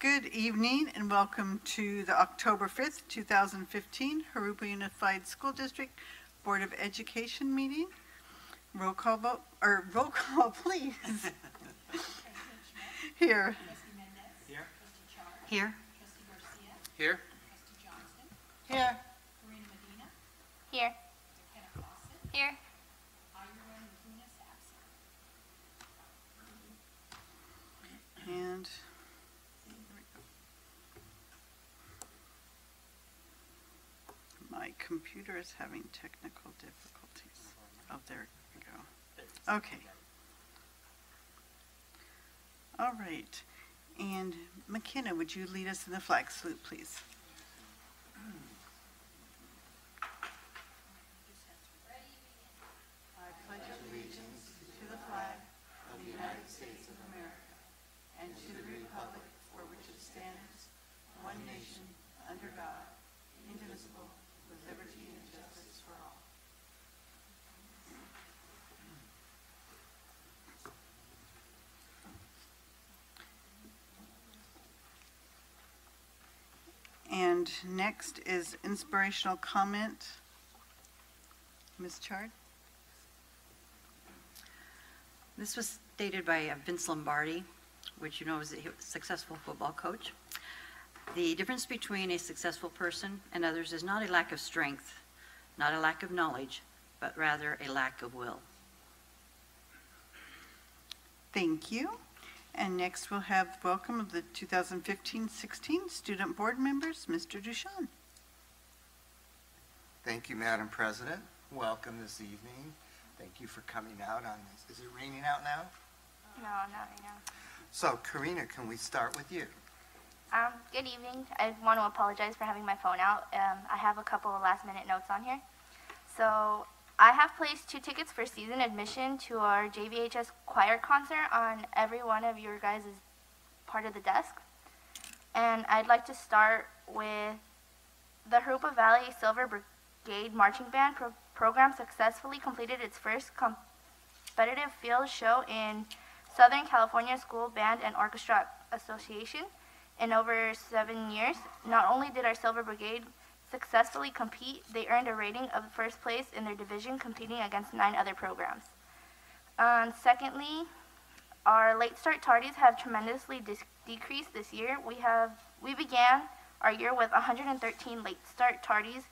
Good evening and welcome to the October 5th, 2015 Jurupa Unified School District Board of Education meeting. Roll call vote, or roll call please. Here. Here. Here. Here. Here. Here. Here. And my computer is having technical difficulties. Oh, there we go. Okay. All right. And McKenna, would you lead us in the flag salute, please? I pledge allegiance to the flag of the United States of America and to the republic for which it stands, one nation, under God, indivisible, with liberty and justice for all. And next is inspirational comment. Ms. Chard? This was stated by Vince Lombardi, which you know is a successful football coach. The difference between a successful person and others is not a lack of strength, not a lack of knowledge, but rather a lack of will. Thank you. And next we'll have welcome of the 2015-16 student board members, Mr. Duchan. Thank you, Madam President. Welcome this evening. Thank you for coming out on this. Is it raining out now? No, not right now. So, Karina, can we start with you? Good evening. I want to apologize for having my phone out. I have a couple of last-minute notes on here. So, I have placed 2 tickets for season admission to our JVHS choir concert on every one of your guys' part of the desk. And I'd like to start with the Jurupa Valley Silver Brigade Marching Band program successfully completed its first competitive field show in Southern California School Band and Orchestra Association in over 7 years. Not only did our Silver Brigade successfully compete, they earned a rating of first place in their division, competing against 9 other programs. Secondly, our late start tardies have tremendously decreased this year. We began our year with 113 late start tardies,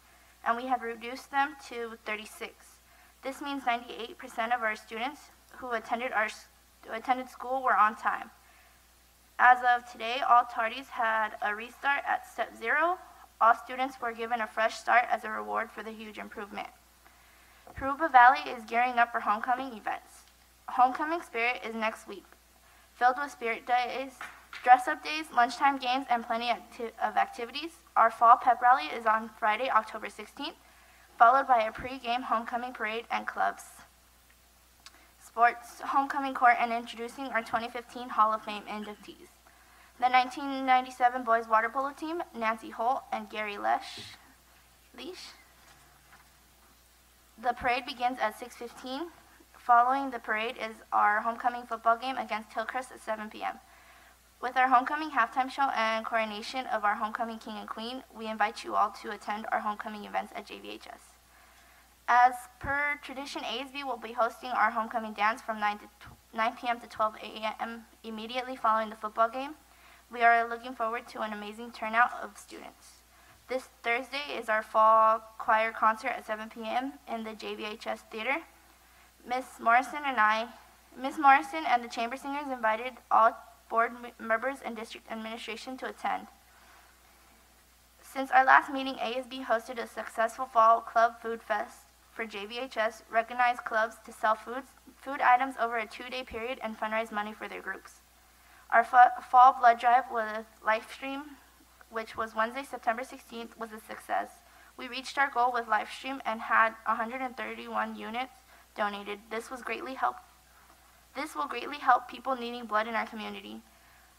and we have reduced them to 36. This means 98% of our students who attended school were on time. As of today, all tardies had a restart at step 0. All students were given a fresh start as a reward for the huge improvement. Jurupa Valley is gearing up for homecoming events. Homecoming Spirit is next week, filled with spirit days, dress-up days, lunchtime games, and plenty of activities. Our fall pep rally is on Friday, October 16th, followed by a pre-game homecoming parade and clubs, sports homecoming court, and introducing our 2015 Hall of Fame inductees. The 1997 boys water polo team, Nancy Holt and Gary Leash. The parade begins at 6:15. Following the parade is our homecoming football game against Hillcrest at 7 p.m. With our homecoming halftime show and coronation of our homecoming king and queen, we invite you all to attend our homecoming events at JVHS. As per tradition, ASB will be hosting our homecoming dance from 9 p.m. to 12 a.m. immediately following the football game. We are looking forward to an amazing turnout of students. This Thursday is our fall choir concert at 7 p.m. in the JVHS Theater. Miss Morrison and the chamber singers invited all board members and district administration to attend. Since our last meeting, ASB hosted a successful fall club food fest for JVHS, recognized clubs to sell food items over a 2-day period and fundraise money for their groups. Our fall blood drive with live stream, which was Wednesday, September 16th, was a success. We reached our goal with live stream and had 131 units donated. This will greatly help people needing blood in our community.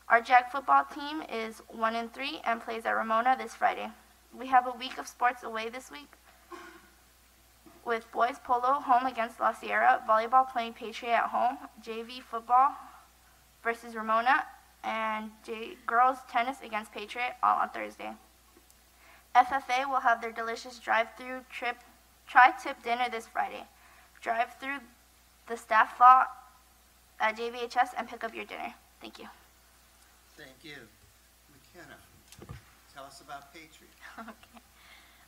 Our JAG football team is 1-3 and plays at Ramona this Friday. We have a week of sports away this week, with boys polo home against La Sierra, volleyball playing Patriot at home, JV football versus Ramona, and girls tennis against Patriot, all on Thursday. FFA will have their delicious drive-through tri-tip dinner this Friday. Drive through the staff lot at JVHS and pick up your dinner. Thank you. Thank you. McKenna, tell us about Patriot.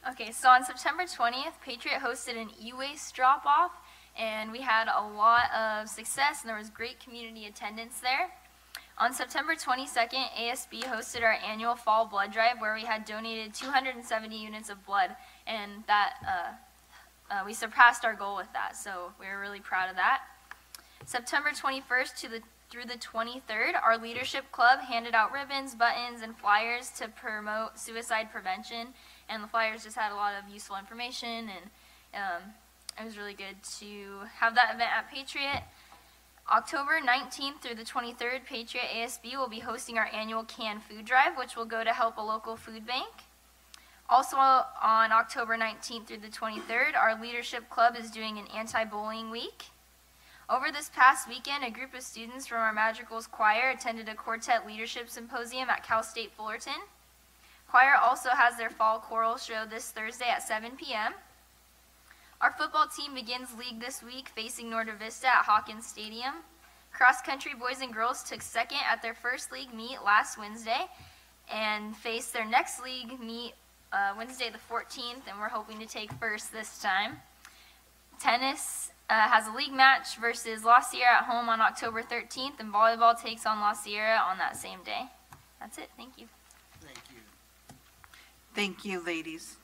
Okay, so on September 20th, Patriot hosted an e-waste drop-off, and we had a lot of success, and there was great community attendance there. On September 22nd, ASB hosted our annual fall blood drive, where we had donated 270 units of blood, and that we surpassed our goal with that, so we were really proud of that. September 21st through the 23rd, our leadership club handed out ribbons, buttons, and flyers to promote suicide prevention, and the flyers just had a lot of useful information, and it was really good to have that event at Patriot. October 19th through the 23rd, Patriot ASB will be hosting our annual canned food drive, which will go to help a local food bank. Also on October 19th through the 23rd, our leadership club is doing an anti-bullying week. Over this past weekend, a group of students from our Madrigals choir attended a quartet leadership symposium at Cal State Fullerton. Choir also has their fall choral show this Thursday at 7 p.m. Our football team begins league this week, facing Norte Vista at Hawkins Stadium. Cross country boys and girls took second at their first league meet last Wednesday and face their next league meet Wednesday the 14th, and we're hoping to take first this time. Tennis has a league match versus La Sierra at home on October 13th, and volleyball takes on La Sierra on that same day. That's it. Thank you. Thank you. Thank you, ladies.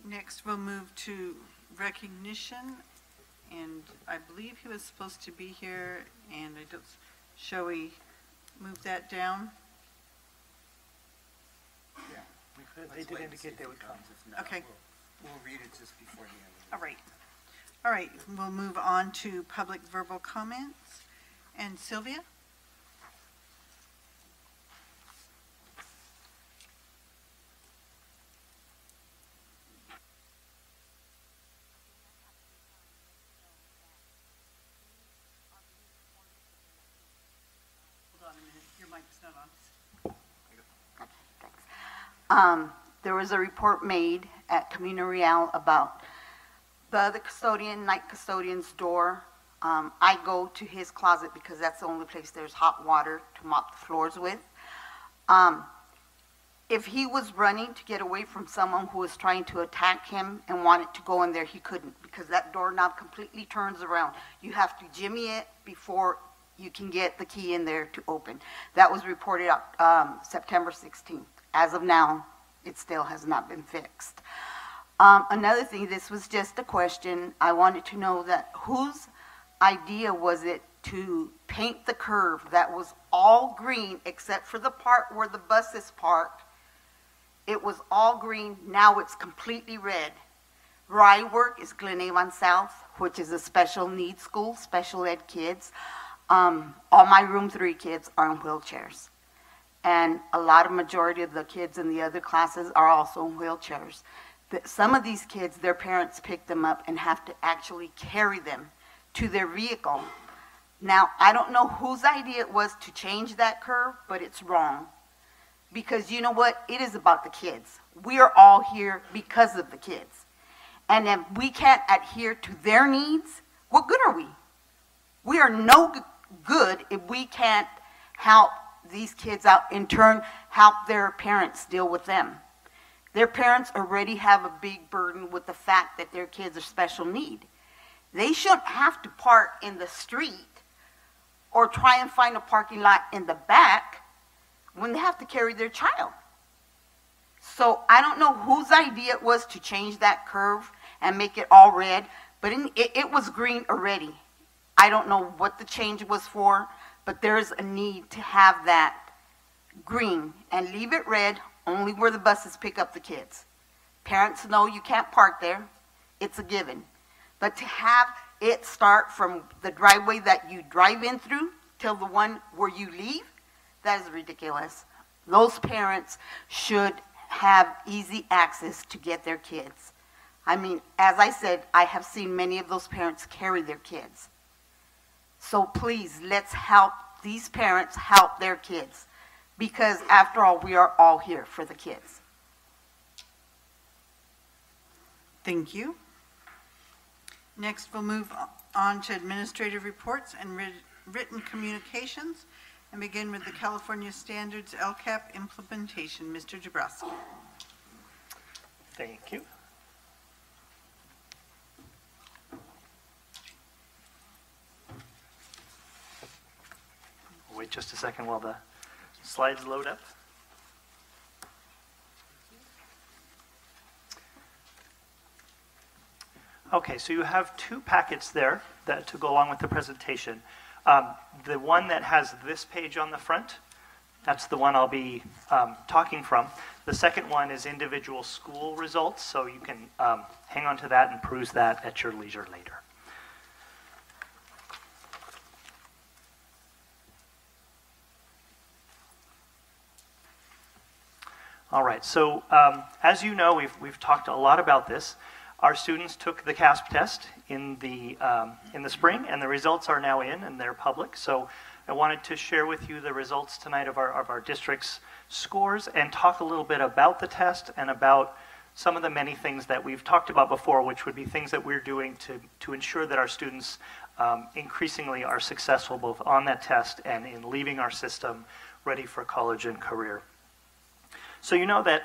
Next, we'll move to recognition, and I believe he was supposed to be here, and I don't. Shall we move that down? Yeah. We could, Let's they wait did and see indicate if they he would come. comes. If not, Okay. We'll read it just before the end. All right. All right, we'll move on to public verbal comments. And Sylvia? Hold on a minute, your mic's not on. There was a report made at Camino Real about the other custodian, night custodian's door. I go to his closet because that's the only place there's hot water to mop the floors with. If he was running to get away from someone who was trying to attack him and wanted to go in there, he couldn't, because that doorknob completely turns around. You have to jimmy it before you can get the key in there to open. That was reported out September 16th. As of now, it still has not been fixed. Another thing, this was just a question. I wanted to know that whose idea was it to paint the curve that was all green except for the part where the bus is parked. It was all green, now it's completely red. Where I work is Glen Avon South, which is a special needs school, special ed kids. All my room 3 kids are in wheelchairs. And a lot of majority of the kids in the other classes are also in wheelchairs. Some of these kids, their parents pick them up and have to actually carry them to their vehicle. Now, I don't know whose idea it was to change that curve, but it's wrong. Because you know what? It is about the kids. We are all here because of the kids. And if we can't adhere to their needs, what good are we? We are no good if we can't help these kids out, in turn help their parents deal with them. Their parents already have a big burden with the fact that their kids are special need. They shouldn't have to park in the street or try and find a parking lot in the back when they have to carry their child. So I don't know whose idea it was to change that curve and make it all red, but it was green already. I don't know what the change was for, but there is a need to have that green and leave it red only where the buses pick up the kids. Parents know you can't park there. It's a given. But to have it start from the driveway that you drive in through till the one where you leave, that is ridiculous. Those parents should have easy access to get their kids. I mean, as I said, I have seen many of those parents carry their kids. So please, let's help these parents help their kids, because after all, we are all here for the kids. Thank you. Next, we'll move on to administrative reports and written communications, and begin with the California Standards LCAP implementation. Mr. Jabrowski. Thank you. Wait just a second while the slides load up. Okay, so you have two packets there that to go along with the presentation. The one that has this page on the front, that's the one I'll be talking from. The second one is individual school results, so you can hang on to that and peruse that at your leisure later. All right, so as you know, we've talked a lot about this. Our students took the CASP test in the spring, and the results are now in, and they're public. So I wanted to share with you the results tonight of our district's scores and talk a little bit about the test and about some of the many things that we've talked about before, which would be things that we're doing to ensure that our students increasingly are successful both on that test and in leaving our system ready for college and career. So you know that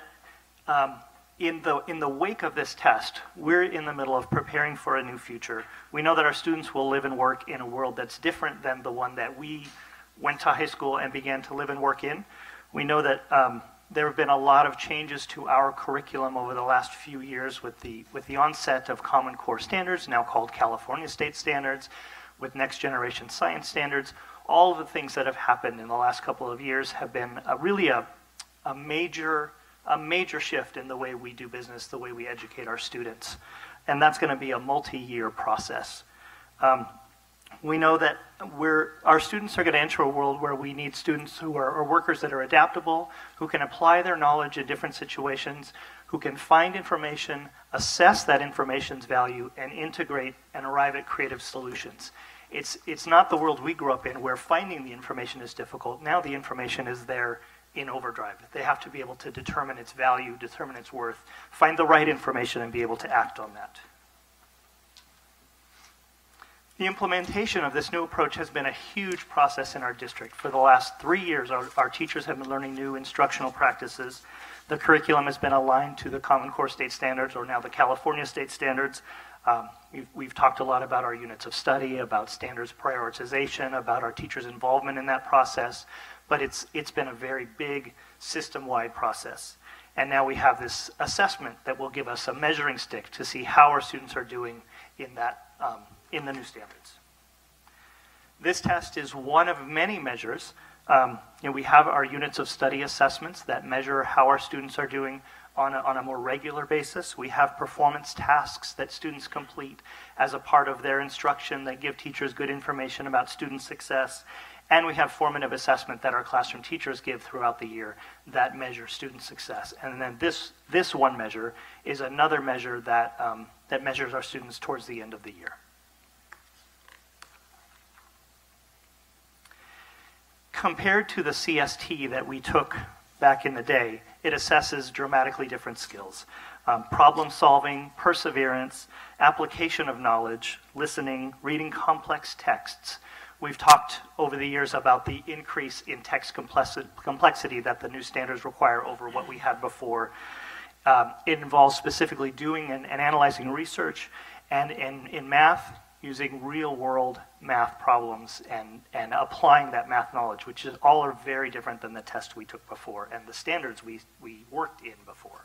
in the wake of this test, we're in the middle of preparing for a new future. We know that our students will live and work in a world that's different than the one that we went to high school and began to live and work in. We know that there have been a lot of changes to our curriculum over the last few years with the onset of Common Core standards, now called California State Standards, with Next Generation Science Standards. All of the things that have happened in the last couple of years have been really a major shift in the way we do business, the way we educate our students. And that's going to be a multi-year process. We know that our students are going to enter a world where we need students who are workers that are adaptable, who can apply their knowledge in different situations, who can find information, assess that information's value, and integrate and arrive at creative solutions. It's not the world we grew up in where finding the information is difficult. Now the information is there in overdrive. They have to be able to determine its value, determine its worth, find the right information, and be able to act on that. The implementation of this new approach has been a huge process in our district. For the last 3 years, our teachers have been learning new instructional practices. The curriculum has been aligned to the Common Core State Standards, or now the California State Standards. We've talked a lot about our units of study, about standards prioritization, about our teachers' involvement in that process. But it's been a very big system-wide process. And now we have this assessment that will give us a measuring stick to see how our students are doing in the new standards. This test is one of many measures. We have our units of study assessments that measure how our students are doing on a more regular basis. We have performance tasks that students complete as a part of their instruction that give teachers good information about student success. And we have formative assessment that our classroom teachers give throughout the year that measure student success. And then this one measure is another measure that measures our students towards the end of the year. Compared to the CST that we took back in the day, it assesses dramatically different skills. Problem solving, perseverance, application of knowledge, listening, reading complex texts. We've talked over the years about the increase in text complexity that the new standards require over what we had before. It involves specifically doing and analyzing research, and in math, using real-world math problems and applying that math knowledge, which is all are very different than the test we took before and the standards we worked in before.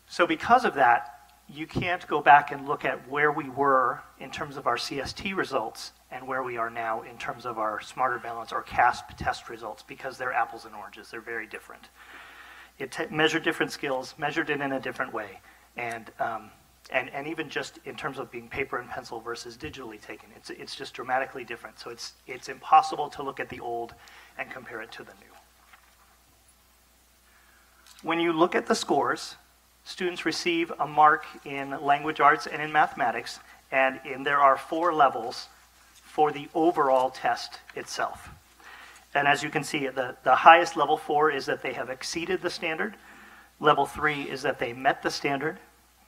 So because of that, you can't go back and look at where we were in terms of our CST results and where we are now in terms of our Smarter Balance or CASP test results, because they're apples and oranges. They're very different. It measured different skills, measured it in a different way, and even just in terms of being paper and pencil versus digitally taken, it's just dramatically different. So it's impossible to look at the old and compare it to the new. When you look at the scores, students receive a mark in language arts and in mathematics, and there are 4 levels for the overall test itself. And as you can see, the highest level 4 is that they have exceeded the standard. Level 3 is that they met the standard.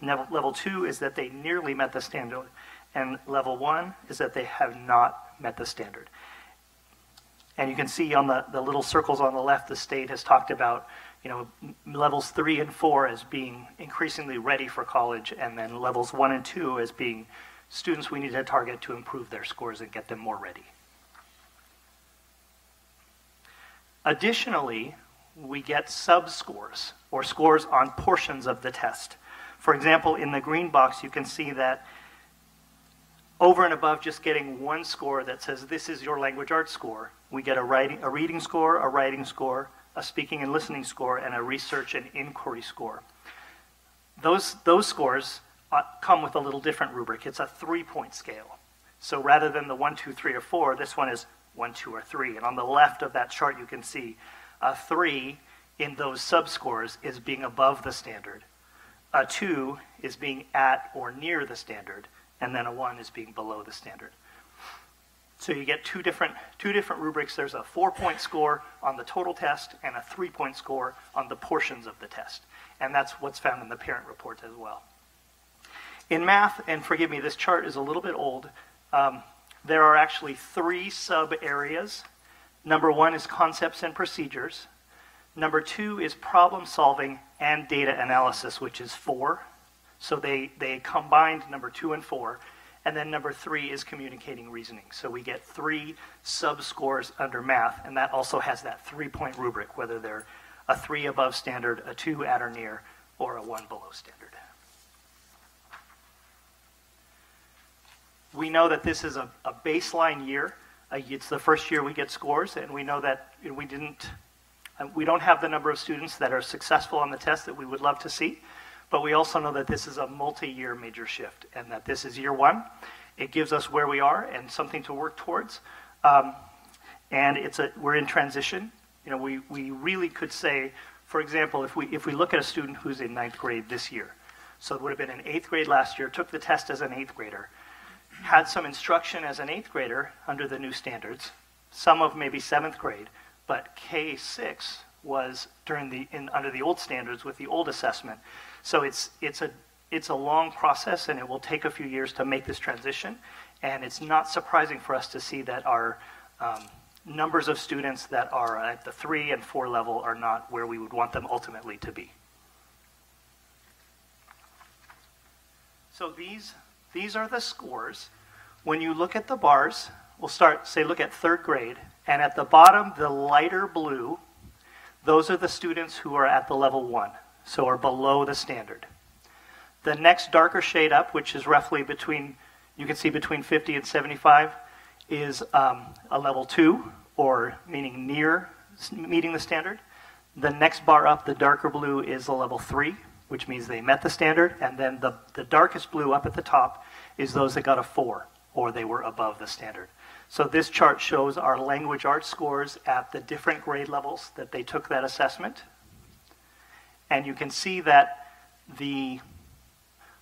Level 2 is that they nearly met the standard. And level 1 is that they have not met the standard. And you can see on the little circles on the left, the state has talked about, you know, levels 3 and 4 as being increasingly ready for college, and then levels 1 and 2 as being students we need to target to improve their scores and get them more ready. Additionally, we get sub-scores, or scores on portions of the test. For example, in the green box, you can see that over and above just getting one score that says this is your language arts score, we get a reading score, a writing score, a speaking and listening score, and a research and inquiry score. Those scores come with a little different rubric. It's a 3-point scale. So rather than the 1, 2, 3, or 4, this one is 1, 2, or 3. And on the left of that chart, you can see a 3 in those sub-scores is being above the standard. A 2 is being at or near the standard, and then a 1 is being below the standard. So you get two different rubrics. There's a 4-point score on the total test and a 3-point score on the portions of the test. And that's what's found in the parent report as well. In math, and forgive me, this chart is a little bit old, there are actually 3 sub-areas. Number 1 is concepts and procedures. Number 2 is problem solving and data analysis, which is 4. So they combined number 2 and 4. And then number 3 is communicating reasoning. So we get 3 sub-scores under math, and that also has that 3-point rubric, whether they're a 3 above standard, a 2 at or near, or a 1 below standard. We know that this is a baseline year. It's the first year we get scores, and we know that we don't have the number of students that are successful on the test that we would love to see, but we also know that this is a multi-year major shift, and that this is year 1. It gives us where we are and something to work towards, and we're in transition. You know, we really could say, for example, if we look at a student who's in 9th grade this year, so it would have been in 8th grade last year, took the test as an 8th grader, had some instruction as an 8th grader under the new standards, some of maybe 7th grade, but K6 was under the old standards with the old assessment. So it's a long process, and it will take a few years to make this transition. And it's not surprising for us to see that our numbers of students that are at the 3 and 4 level are not where we would want them ultimately to be. So these are the scores. When you look at the bars, we'll look at 3rd grade, and at the bottom, the lighter blue, those are the students who are at the level 1, so are below the standard. The next darker shade up, which is roughly you can see between 50 and 75, is a level 2, or meaning near meeting the standard. The next bar up, the darker blue, is a level 3, which means they met the standard, and then the darkest blue up at the top is those that got a 4, or they were above the standard. So this chart shows our language arts scores at the different grade levels that they took that assessment. And you can see that the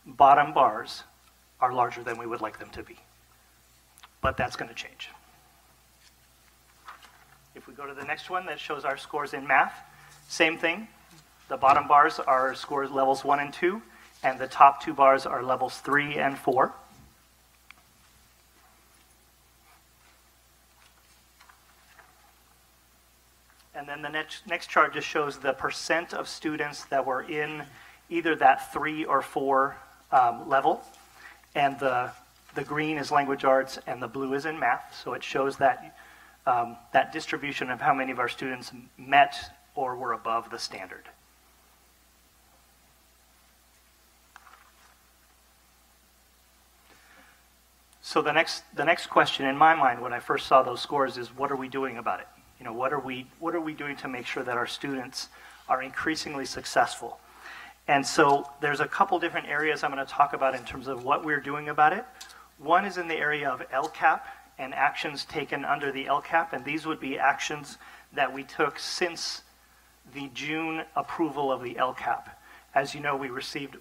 bottom bars are larger than we would like them to be. But that's going to change. If we go to the next one that shows our scores in math, same thing. The bottom bars are scores levels 1 and 2, and the top 2 bars are levels 3 and 4. And then the next chart just shows the percent of students that were in either that 3 or 4 level. And the green is language arts and the blue is in math. So it shows that, that distribution of how many of our students met or were above the standard. So the next question in my mind when I first saw those scores is, what are we doing about it? You know, what are we doing to make sure that our students are increasingly successful? And so there's a couple different areas I'm going to talk about in terms of what we're doing about it. One is in the area of LCAP and actions taken under the LCAP, and these would be actions that we took since the June approval of the LCAP. As you know, we received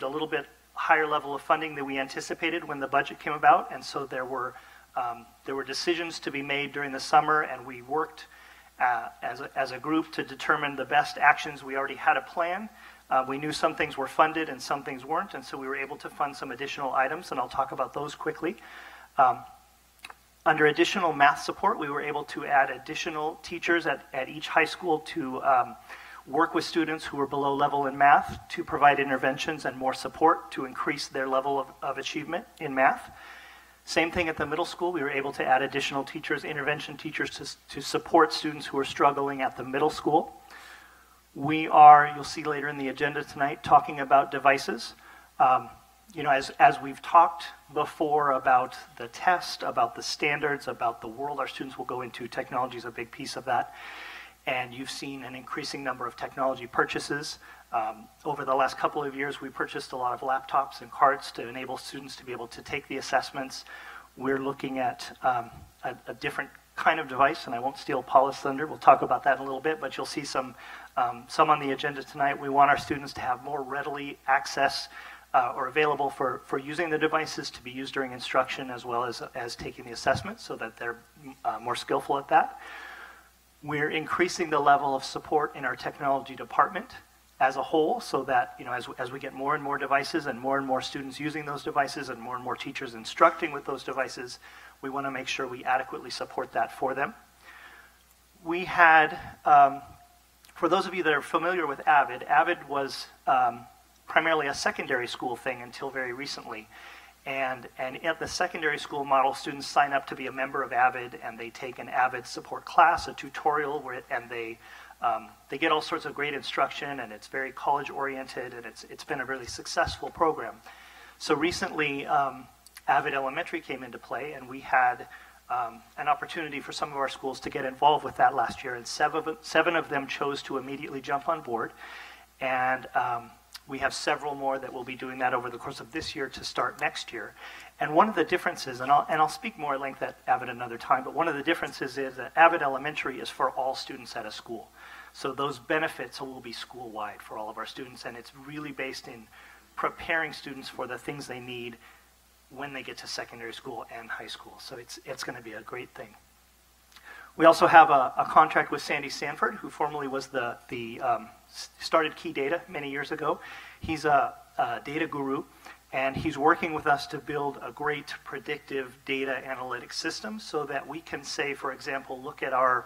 a little bit higher level of funding than we anticipated when the budget came about, and so there were There were decisions to be made during the summer, and we worked as a group to determine the best actions. We already had a plan. We knew some things were funded and some things weren't, and so we were able to fund some additional items, and I'll talk about those quickly. Under additional math support, we were able to add additional teachers at each high school to work with students who were below level in math, to provide interventions and more support to increase their level of achievement in math. Same thing at the middle school. We were able to add additional teachers, intervention teachers, to support students who are struggling at the middle school. We are, you'll see later in the agenda tonight, talking about devices. You know, as we've talked before about the test, about the standards, about the world our students will go into, technology is a big piece of that. And you've seen an increasing number of technology purchases. Over the last couple of years, we purchased a lot of laptops and carts to enable students to be able to take the assessments. We're looking at a different kind of device, and I won't steal Paula's thunder. We'll talk about that in a little bit, but you'll see some on the agenda tonight. We want our students to have more readily access or available for using the devices to be used during instruction as well as taking the assessment, so that they're more skillful at that. We're increasing the level of support in our technology department as a whole, so that, you know, as we get more and more devices and more students using those devices and more teachers instructing with those devices, we want to make sure we adequately support that for them. We had, for those of you that are familiar with AVID, AVID was primarily a secondary school thing until very recently. And at the secondary school model, students sign up to be a member of AVID, and they take an AVID support class, a tutorial, and they get all sorts of great instruction, and it's very college-oriented, and it's been a really successful program. So recently, AVID Elementary came into play, and we had an opportunity for some of our schools to get involved with that last year, and seven of them chose to immediately jump on board. And we have several more that will be doing that over the course of this year to start next year. And one of the differences, and I'll speak more at length at AVID another time, but one of the differences is that AVID Elementary is for all students at a school. So those benefits will be school-wide for all of our students, and it's really based in preparing students for the things they need when they get to secondary school and high school. So it's going to be a great thing. We also have a contract with Sandy Sanford, who formerly was started Key Data many years ago. He's a data guru, and he's working with us to build a great predictive data analytics system so that we can say, for example, look at our,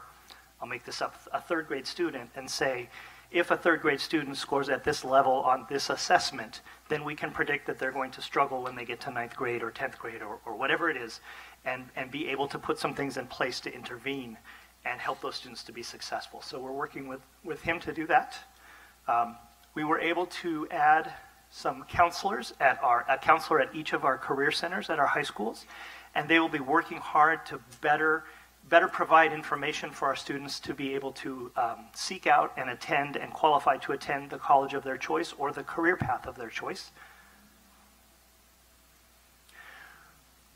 I'll make this up, a third grade student, and say, if a third grade student scores at this level on this assessment, then we can predict that they're going to struggle when they get to 9th grade or 10th grade or whatever it is, and be able to put some things in place to intervene and help those students to be successful. So we're working with him to do that. We were able to add some counselors a counselor at each of our career centers at our high schools, and they will be working hard to better provide information for our students to be able to seek out and attend and qualify to attend the college of their choice or the career path of their choice.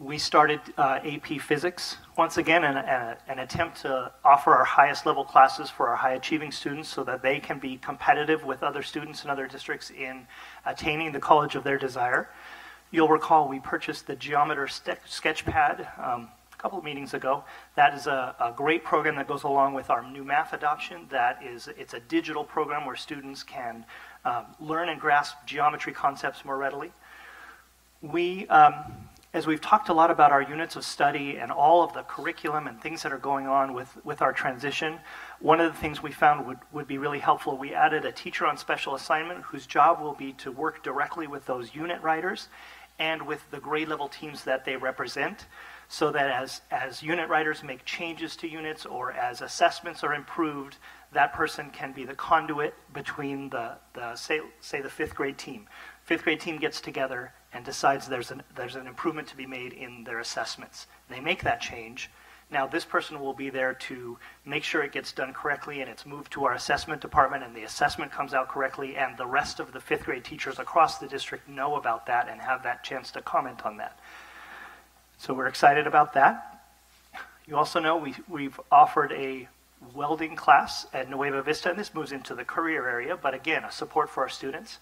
We started AP Physics, once again, an attempt to offer our highest level classes for our high achieving students so that they can be competitive with other students in other districts in attaining the college of their desire. You'll recall we purchased the Geometer Sketchpad a couple of meetings ago. That is a great program that goes along with our new math adoption. It's a digital program where students can learn and grasp geometry concepts more readily. As we've talked a lot about our units of study and all of the curriculum and things that are going on with our transition, one of the things we found would be really helpful, we added a teacher on special assignment whose job will be to work directly with those unit writers and with the grade level teams that they represent, so that as unit writers make changes to units or as assessments are improved, that person can be the conduit between say the 5th grade team. 5th grade team gets together and decides there's an improvement to be made in their assessments. They make that change. Now this person will be there to make sure it gets done correctly and it's moved to our assessment department and the assessment comes out correctly, and the rest of the 5th grade teachers across the district know about that and have that chance to comment on that. So we're excited about that. You also know we've offered a welding class at Nueva Vista, and this moves into the career area, but again, a support for our students.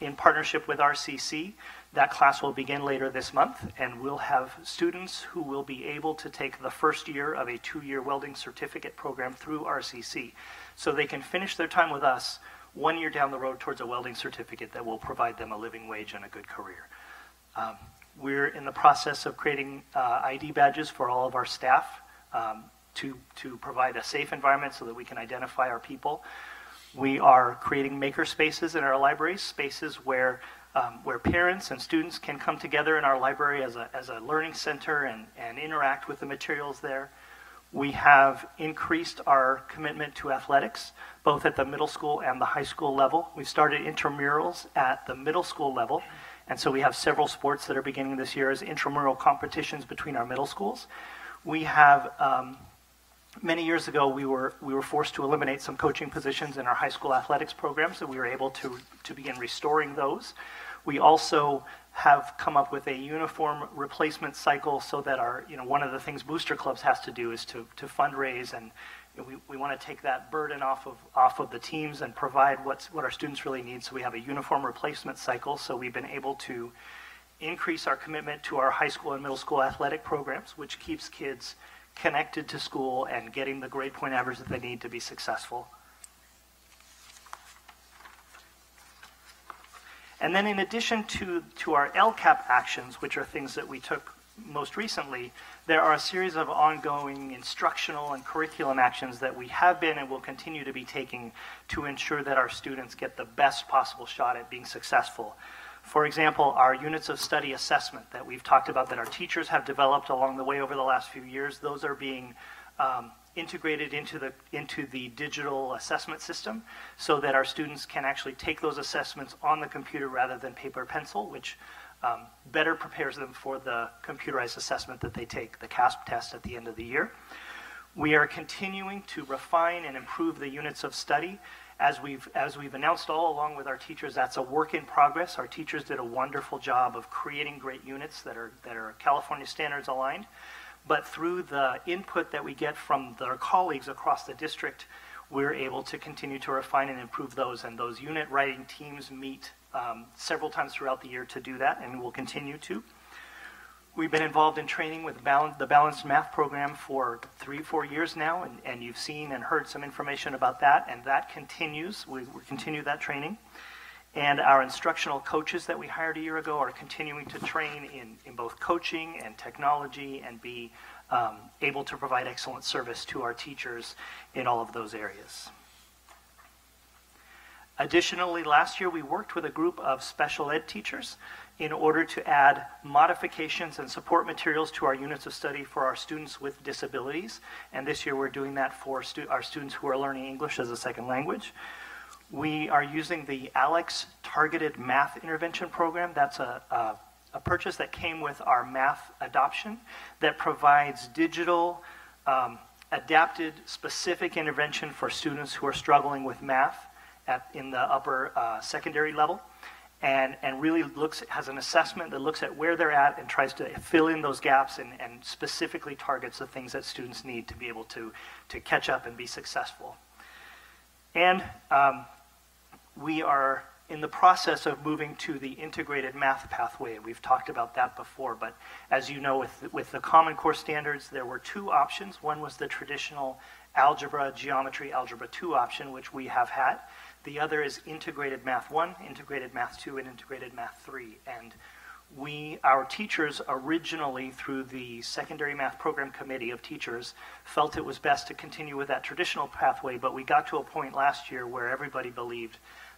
In partnership with RCC That class will begin later this month, and we'll have students who will be able to take the first year of a 2-year welding certificate program through RCC. So they can finish their time with us 1 year down the road towards a welding certificate that will provide them a living wage and a good career. We're in the process of creating ID badges for all of our staff to provide a safe environment so that we can identify our people. We are creating maker spaces in our libraries, spaces where parents and students can come together in our library as a learning center and interact with the materials there. We have increased our commitment to athletics, both at the middle school and the high school level. We've started intramurals at the middle school level, and so we have several sports that are beginning this year as intramural competitions between our middle schools. We have, many years ago, we were forced to eliminate some coaching positions in our high school athletics programs, so we were able to begin restoring those. We also have come up with a uniform replacement cycle so that one of the things Booster Clubs has to do is to fundraise, and we want to take that burden off of the teams and provide what our students really need. So we have a uniform replacement cycle. So we've been able to increase our commitment to our high school and middle school athletic programs, which keeps kids connected to school and getting the grade point average that they need to be successful. And then in addition to our LCAP actions, which are things that we took most recently, there are a series of ongoing instructional and curriculum actions that we have been and will continue to be taking to ensure that our students get the best possible shot at being successful. For example, our units of study assessment that we've talked about that our teachers have developed along the way over the last few years, those are being integrated into the digital assessment system so that our students can actually take those assessments on the computer rather than paper pencil, which better prepares them for the computerized assessment that they take, the CASP test at the end of the year. We are continuing to refine and improve the units of study. As we've announced all along with our teachers, that's a work in progress. Our teachers did a wonderful job of creating great units that are California standards aligned. But through the input that we get from their colleagues across the district, we're able to continue to refine and improve those. And those unit writing teams meet several times throughout the year to do that, and will continue to. We've been involved in training with the Balanced Math program for 3-4 years now, and you've seen and heard some information about that, and that continues. We continue that training. And our instructional coaches that we hired a year ago are continuing to train in both coaching and technology and be able to provide excellent service to our teachers in all of those areas. Additionally, last year we worked with a group of special ed teachers in order to add modifications and support materials to our units of study for our students with disabilities. And this year we're doing that for our students who are learning English as a second language. We are using the ALEX Targeted Math Intervention Program. That's a purchase that came with our math adoption that provides digital, adapted, specific intervention for students who are struggling with math in the upper secondary level, and really has an assessment that looks at where they're at and tries to fill in those gaps and specifically targets the things that students need to be able to catch up and be successful. And we are in the process of moving to the integrated math pathway. We've talked about that before, but as you know, with the Common Core standards, there were 2 options. One was the traditional algebra, geometry, algebra 2 option, which we have had. The other is integrated math 1, integrated math 2, and integrated math 3. And our teachers originally, through the Secondary Math Program Committee of Teachers, felt it was best to continue with that traditional pathway, but we got to a point last year where everybody believed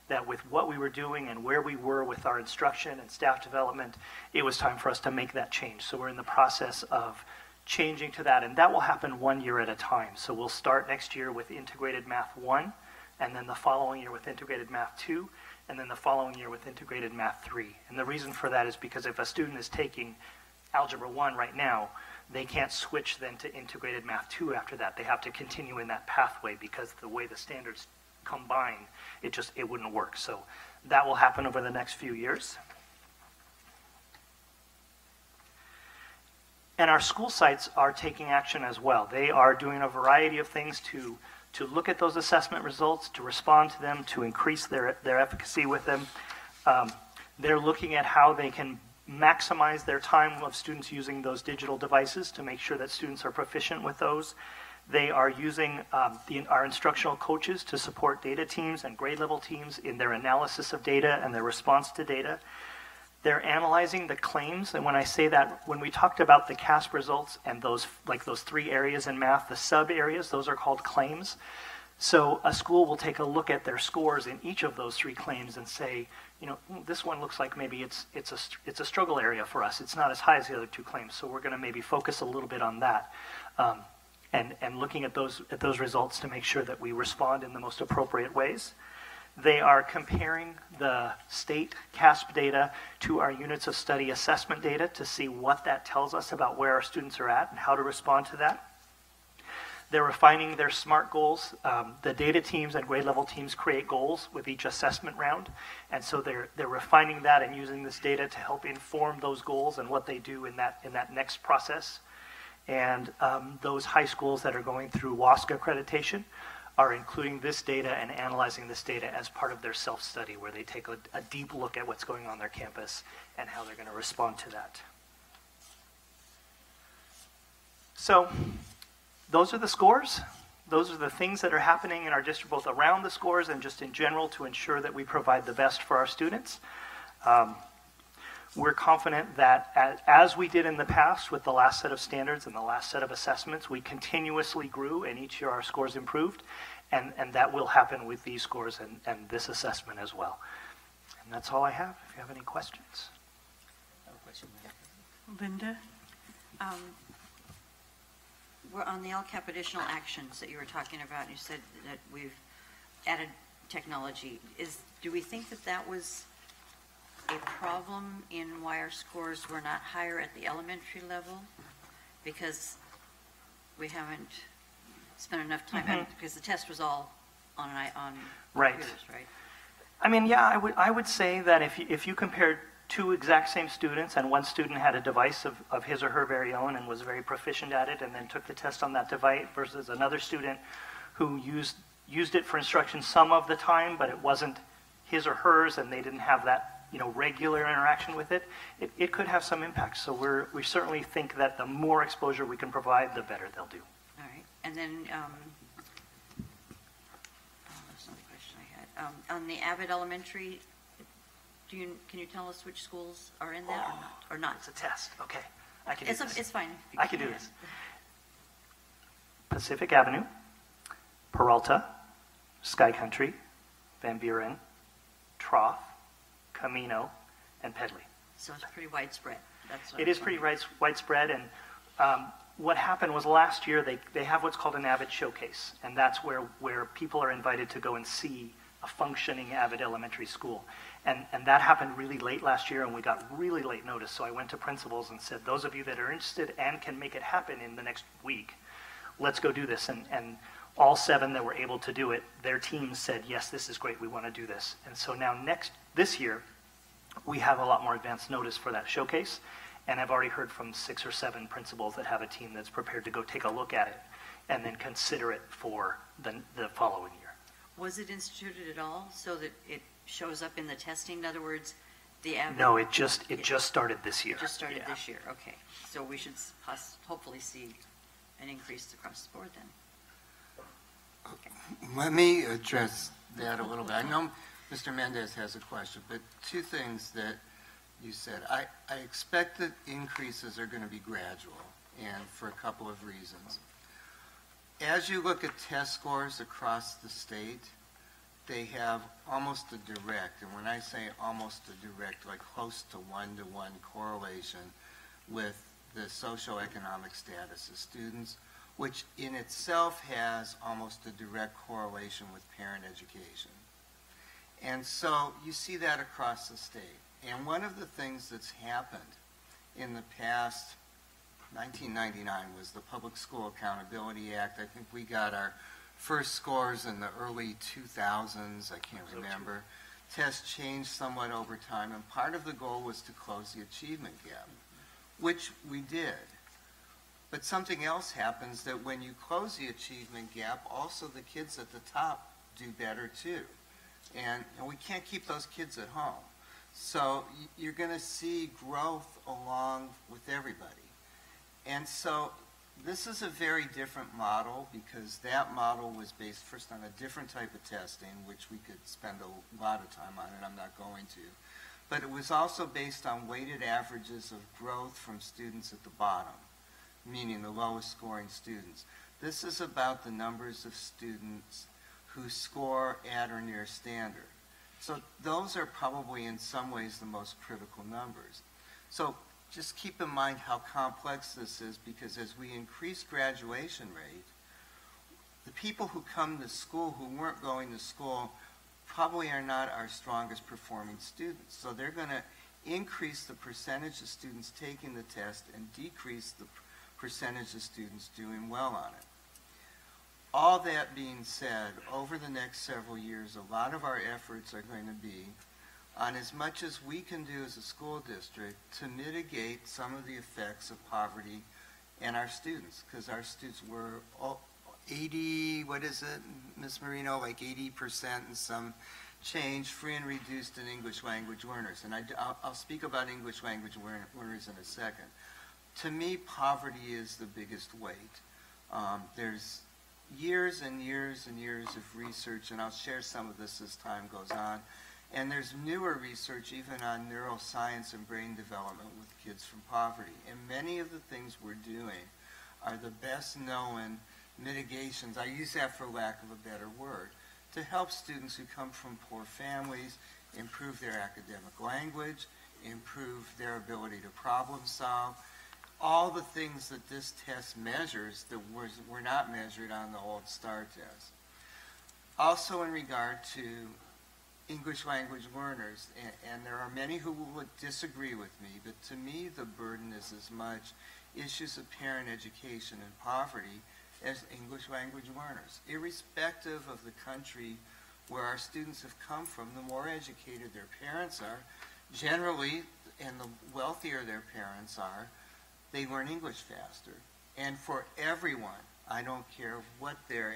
that with what we were doing and where we were with our instruction and staff development, it was time for us to make that change. So we're in the process of changing to that, and that will happen 1 year at a time. So we'll start next year with integrated math 1, and then the following year with integrated math 2, and then the following year with integrated math 3. And the reason for that is because if a student is taking algebra 1 right now, they can't switch then to integrated math 2 after that. They have to continue in that pathway because the way the standards combine, it wouldn't work. So that will happen over the next few years. And our school sites are taking action as well. They are doing a variety of things to look at those assessment results, to respond to them, to increase their efficacy with them. They're looking at how they can maximize their time of students using those digital devices to make sure that students are proficient with those. They are using our instructional coaches to support data teams and grade level teams in their analysis of data and their response to data. They're analyzing the claims, and when I say that, when we talked about the CASP results and those 3 areas in math, the sub areas, those are called claims. So a school will take a look at their scores in each of those 3 claims and say, you know, this one looks like maybe it's a struggle area for us. It's not as high as the other 2 claims, so we're going to maybe focus a little bit on that, and looking at those results to make sure that we respond in the most appropriate ways. They are comparing the state CASP data to our units of study assessment data to see what that tells us about where our students are at and how to respond to that. They're refining their SMART goals. The data teams and grade level teams create goals with each assessment round. And so they're refining that and using this data to help inform those goals and what they do in that next process. And those high schools that are going through WASC accreditation are including this data and analyzing this data as part of their self-study, where they take a deep look at what's going on their campus and how they're going to respond to that. So those are the scores. Those are the things that are happening in our district, both around the scores and just in general, to ensure that we provide the best for our students. We're confident that as we did in the past with the last set of standards and the last set of assessments, we continuously grew and each year our scores improved, and that will happen with these scores and this assessment as well. And that's all I have. If you have any questions. Linda? We're on the LCAP additional actions that you were talking about. You said that we've added technology. Do we think that was a problem in why our scores were not higher at the elementary level? Because we haven't spent enough time, because the test was all on computers, right? I mean, yeah, I would say that if you compared 2 exact same students and one student had a device of his or her very own and was very proficient at it and then took the test on that device versus another student who used it for instruction some of the time, but it wasn't his or hers and they didn't have that regular interaction with it, it could have some impact. So we certainly think that the more exposure we can provide, the better they'll do. All right. And then, that's another question I had. On the Avid Elementary, can you tell us which schools are in that or not? It's a test. Okay. I can do this. It's fine. I can do this. Pacific Avenue, Peralta, Sky Country, Van Buren, Troth, Camino, and Pedley. So it's pretty widespread. It is pretty widespread, and what happened was last year they have what's called an Avid Showcase, and that's where people are invited to go and see a functioning Avid elementary school. And that happened really late last year, and we got really late notice, so I went to principals and said, those of you that are interested and can make it happen in the next week, let's go do this. And all 7 that were able to do it, their teams said, yes, this is great, we want to do this. And so now this year, we have a lot more advanced notice for that showcase, and I've already heard from 6 or 7 principals that have a team that's prepared to go take a look at it and then consider it for the following year. Was it instituted at all so that it shows up in the testing? In other words, the Avid... No, it just started this year. It just started this year, okay. So we should hopefully see an increase across the board then. Okay. Let me address that a little bit. I know Mr. Mendez has a question, but 2 things that you said. I expect that increases are going to be gradual, and for a couple of reasons. As you look at test scores across the state, they have almost a direct, and when I say almost a direct, like close to 1-to-1 correlation with the socioeconomic status of students, which in itself has almost a direct correlation with parent education. And so you see that across the state. And one of the things that's happened in the past, 1999 was the Public School Accountability Act. I think we got our first scores in the early 2000s, I can't remember. Tests changed somewhat over time, and part of the goal was to close the achievement gap, which we did. But something else happens, that when you close the achievement gap, also the kids at the top do better too. And we can't keep those kids at home. So you're going to see growth along with everybody. And so this is a very different model because that model was based first on a different type of testing, which we could spend a lot of time on, and I'm not going to. But it was also based on weighted averages of growth from students at the bottom, meaning the lowest scoring students. This is about the numbers of students who score at or near standard. So those are probably in some ways the most critical numbers. So just keep in mind how complex this is, because as we increase graduation rate, the people who come to school who weren't going to school probably are not our strongest performing students. So they're going to increase the percentage of students taking the test and decrease the percentage of students doing well on it. All that being said, over the next several years, a lot of our efforts are going to be on as much as we can do as a school district to mitigate some of the effects of poverty in our students, because our students were 80, what is it, Ms. Marino, like 80% and some change free and reduced in English language learners. And I'll speak about English language learners in a second. To me, poverty is the biggest weight. There's years and years and years of research, and I'll share some of this as time goes on. And there's newer research even on neuroscience and brain development with kids from poverty. And many of the things we're doing are the best known mitigations, I use that for lack of a better word, to help students who come from poor families improve their academic language, improve their ability to problem solve, all the things that this test measures that were not measured on the old STAR test. Also in regard to English language learners, and there are many who would disagree with me, but to me the burden is as much issues of parent education and poverty as English language learners. Irrespective of the country where our students have come from, the more educated their parents are, generally, and the wealthier their parents are, they learn English faster. And for everyone, I don't care what their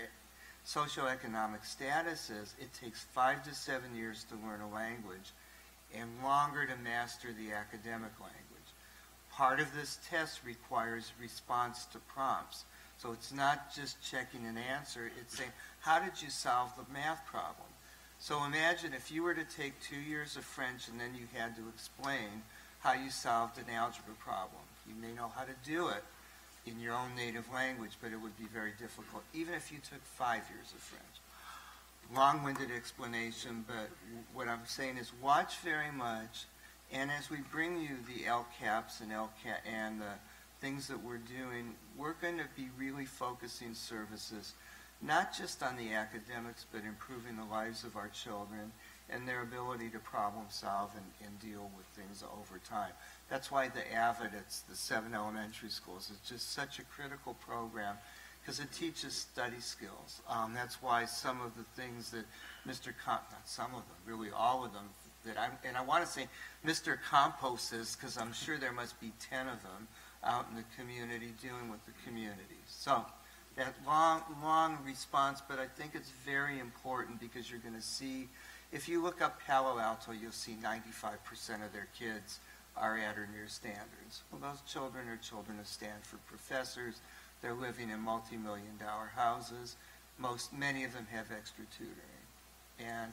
socioeconomic status is, it takes 5 to 7 years to learn a language and longer to master the academic language. Part of this test requires response to prompts. So it's not just checking an answer, it's saying, how did you solve the math problem? So imagine if you were to take 2 years of French and then you had to explain how you solved an algebra problem. You may know how to do it in your own native language, but it would be very difficult, even if you took 5 years of French. Long-winded explanation, but what I'm saying is watch very much, and as we bring you the LCAPs and the things that we're doing, we're going to be really focusing services not just on the academics, but improving the lives of our children and their ability to problem solve and deal with things over time. That's why the AVID, it's the 7 elementary schools, is just such a critical program because it teaches study skills. That's why some of the things that not some of them, really all of them, and I want to say Mr. Campos says, because I'm sure there must be 10 of them out in the community dealing with the community. So that long response, but I think it's very important because you're going to see, if you look up Palo Alto, you'll see 95% of their kids are at or near standards. Well, those children are children of Stanford professors. They're living in multi-million-dollar houses. Many of them have extra tutoring. And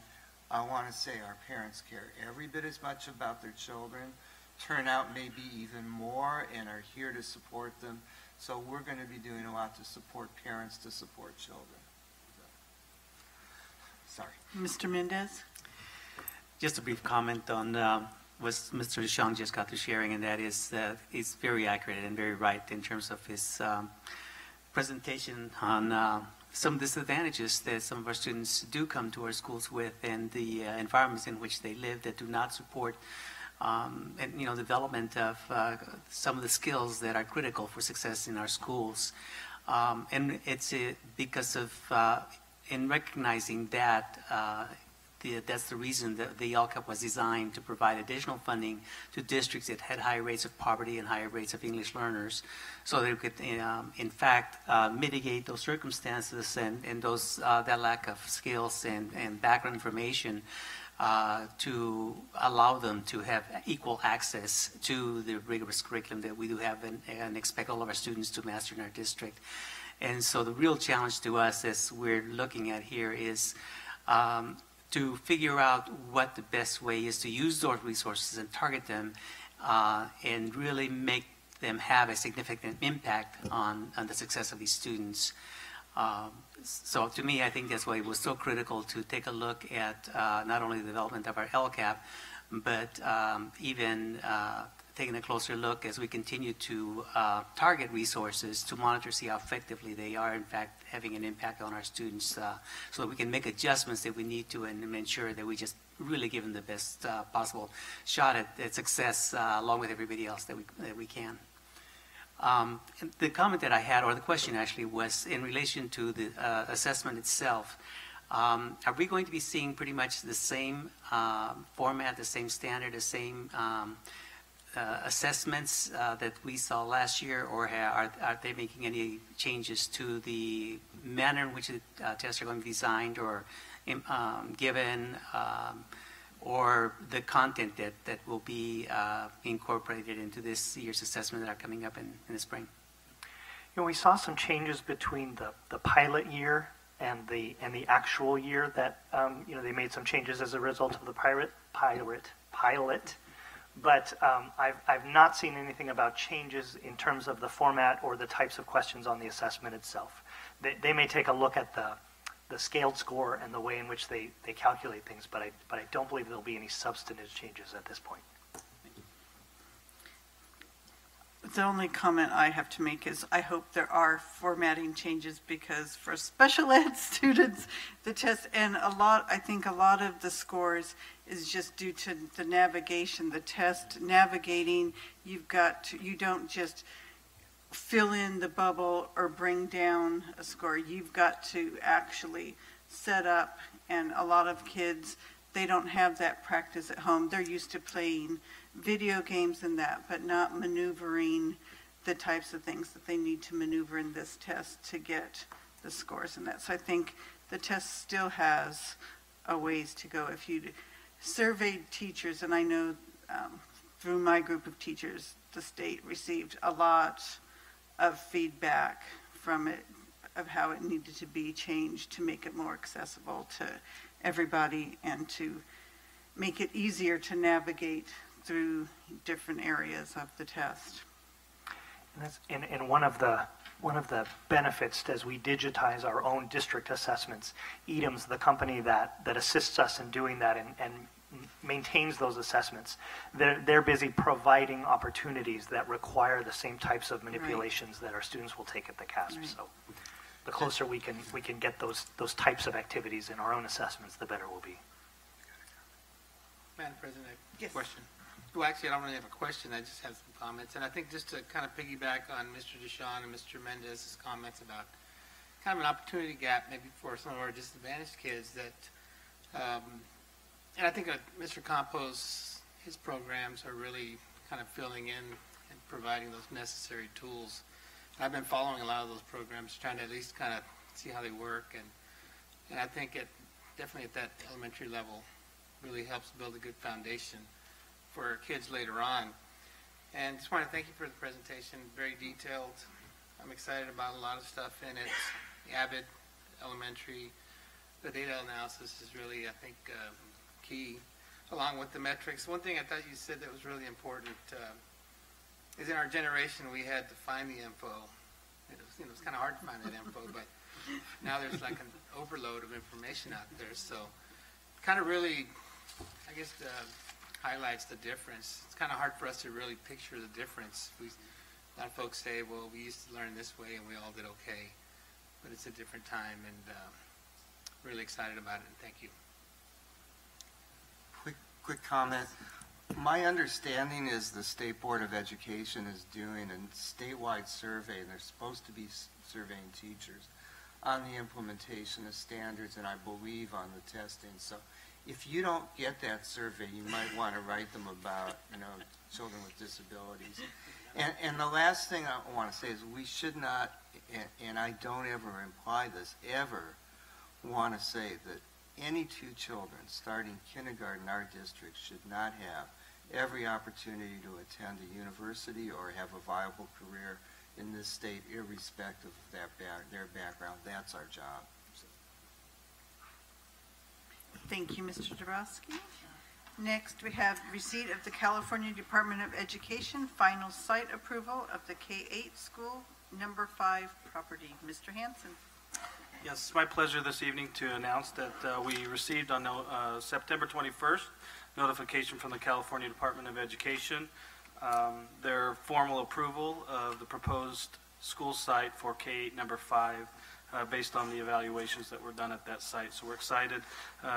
I want to say our parents care every bit as much about their children, turn out maybe even more, and are here to support them. So we're going to be doing a lot to support parents, to support children. Sorry. Mr. Mendez? Just a brief comment on what Mr. DeShong just got to sharing, and that is he's very accurate and very right in terms of his presentation on some disadvantages that some of our students do come to our schools with, and the environments in which they live that do not support and development of some of the skills that are critical for success in our schools. And it's because of in recognizing that that's the reason that the LCAP was designed, to provide additional funding to districts that had high rates of poverty and higher rates of English learners, so that it could, in fact, mitigate those circumstances and those that lack of skills and background information to allow them to have equal access to the rigorous curriculum that we do have and expect all of our students to master in our district. And so the real challenge to us as we're looking at here is to figure out what the best way is to use those resources and target them and really make them have a significant impact on the success of these students. So to me, I think that's why it was so critical to take a look at not only the development of our LCAP, but even taking a closer look as we continue to target resources to monitor, see how effectively they are, in fact, having an impact on our students so that we can make adjustments that we need to and ensure that we just really give them the best possible shot at success along with everybody else that we can. The comment that I had, or the question actually, was in relation to the assessment itself. Are we going to be seeing pretty much the same format, the same standard, the same assessments that we saw last year, or are they making any changes to the manner in which the tests are going to be designed or given, or the content that will be incorporated into this year's assessment that are coming up in the spring? You know, we saw some changes between the pilot year and the actual year that you know, they made some changes as a result of the pilot. But I've not seen anything about changes in terms of the format or the types of questions on the assessment itself. They may take a look at the scaled score and the way in which they calculate things, but I don't believe there'll be any substantive changes at this point. The only comment I have to make is I hope there are formatting changes, because for special ed students, the test, and I think a lot of the scores is just due to the navigation, the test navigating. You don't just fill in the bubble or bring down a score. You've got to actually set up, and a lot of kids, they don't have that practice at home. They're used to playing video games and that, but not maneuvering the types of things that they need to maneuver in this test to get the scores in that. So I think the test still has a ways to go. If you surveyed teachers, and I know through my group of teachers, the state received a lot of feedback from it of how it needed to be changed to make it more accessible to everybody and to make it easier to navigate through different areas of the test. And one of the benefits as we digitize our own district assessments, EDM's the company that assists us in doing that and maintains those assessments. They're busy providing opportunities that require the same types of manipulations that our students will take at the CASP. Right. So the closer we can get those types of activities in our own assessments, the better we'll be. Madam President, I have Yes. a question. Well, actually, I don't really have a question. I just have some comments. And I think just to kind of piggyback on Mr. Deshawn and Mr. Mendez's comments about kind of an opportunity gap maybe for some of our disadvantaged kids that, and I think Mr. Campos, his programs are really kind of filling in and providing those necessary tools. I've been following a lot of those programs, trying to at least kind of see how they work. And I think definitely at that elementary level really helps build a good foundation for kids later on. And just want to thank you for the presentation, very detailed. I'm excited about a lot of stuff in it. The Abbott Elementary, the data analysis is really, I think, key, along with the metrics. One thing I thought you said that was really important is in our generation we had to find the info. It was kind of hard to find that info, but now there's like an overload of information out there. So kind of really, I guess, highlights the difference. It's kind of hard for us to really picture the difference. A lot of folks say, well, we used to learn this way and we all did okay, but it's a different time, and really excited about it, and thank you. Quick comment. My understanding is the State Board of Education is doing a statewide survey, and they're supposed to be surveying teachers on the implementation of standards, and I believe on the testing. So if you don't get that survey, you might want to write them about, children with disabilities. And the last thing I want to say is we should not, and I don't ever imply this, ever want to say that any two children starting kindergarten in our district should not have every opportunity to attend a university or have a viable career in this state, irrespective of their background. That's our job. Thank you, Mr. Dabrowski. Next, we have receipt of the California Department of Education final site approval of the K-8 school number 5 property. Mr. Hanson. Yes, it's my pleasure this evening to announce that we received on September 21st notification from the California Department of Education, their formal approval of the proposed school site for K-8 number 5 based on the evaluations that were done at that site. So we're excited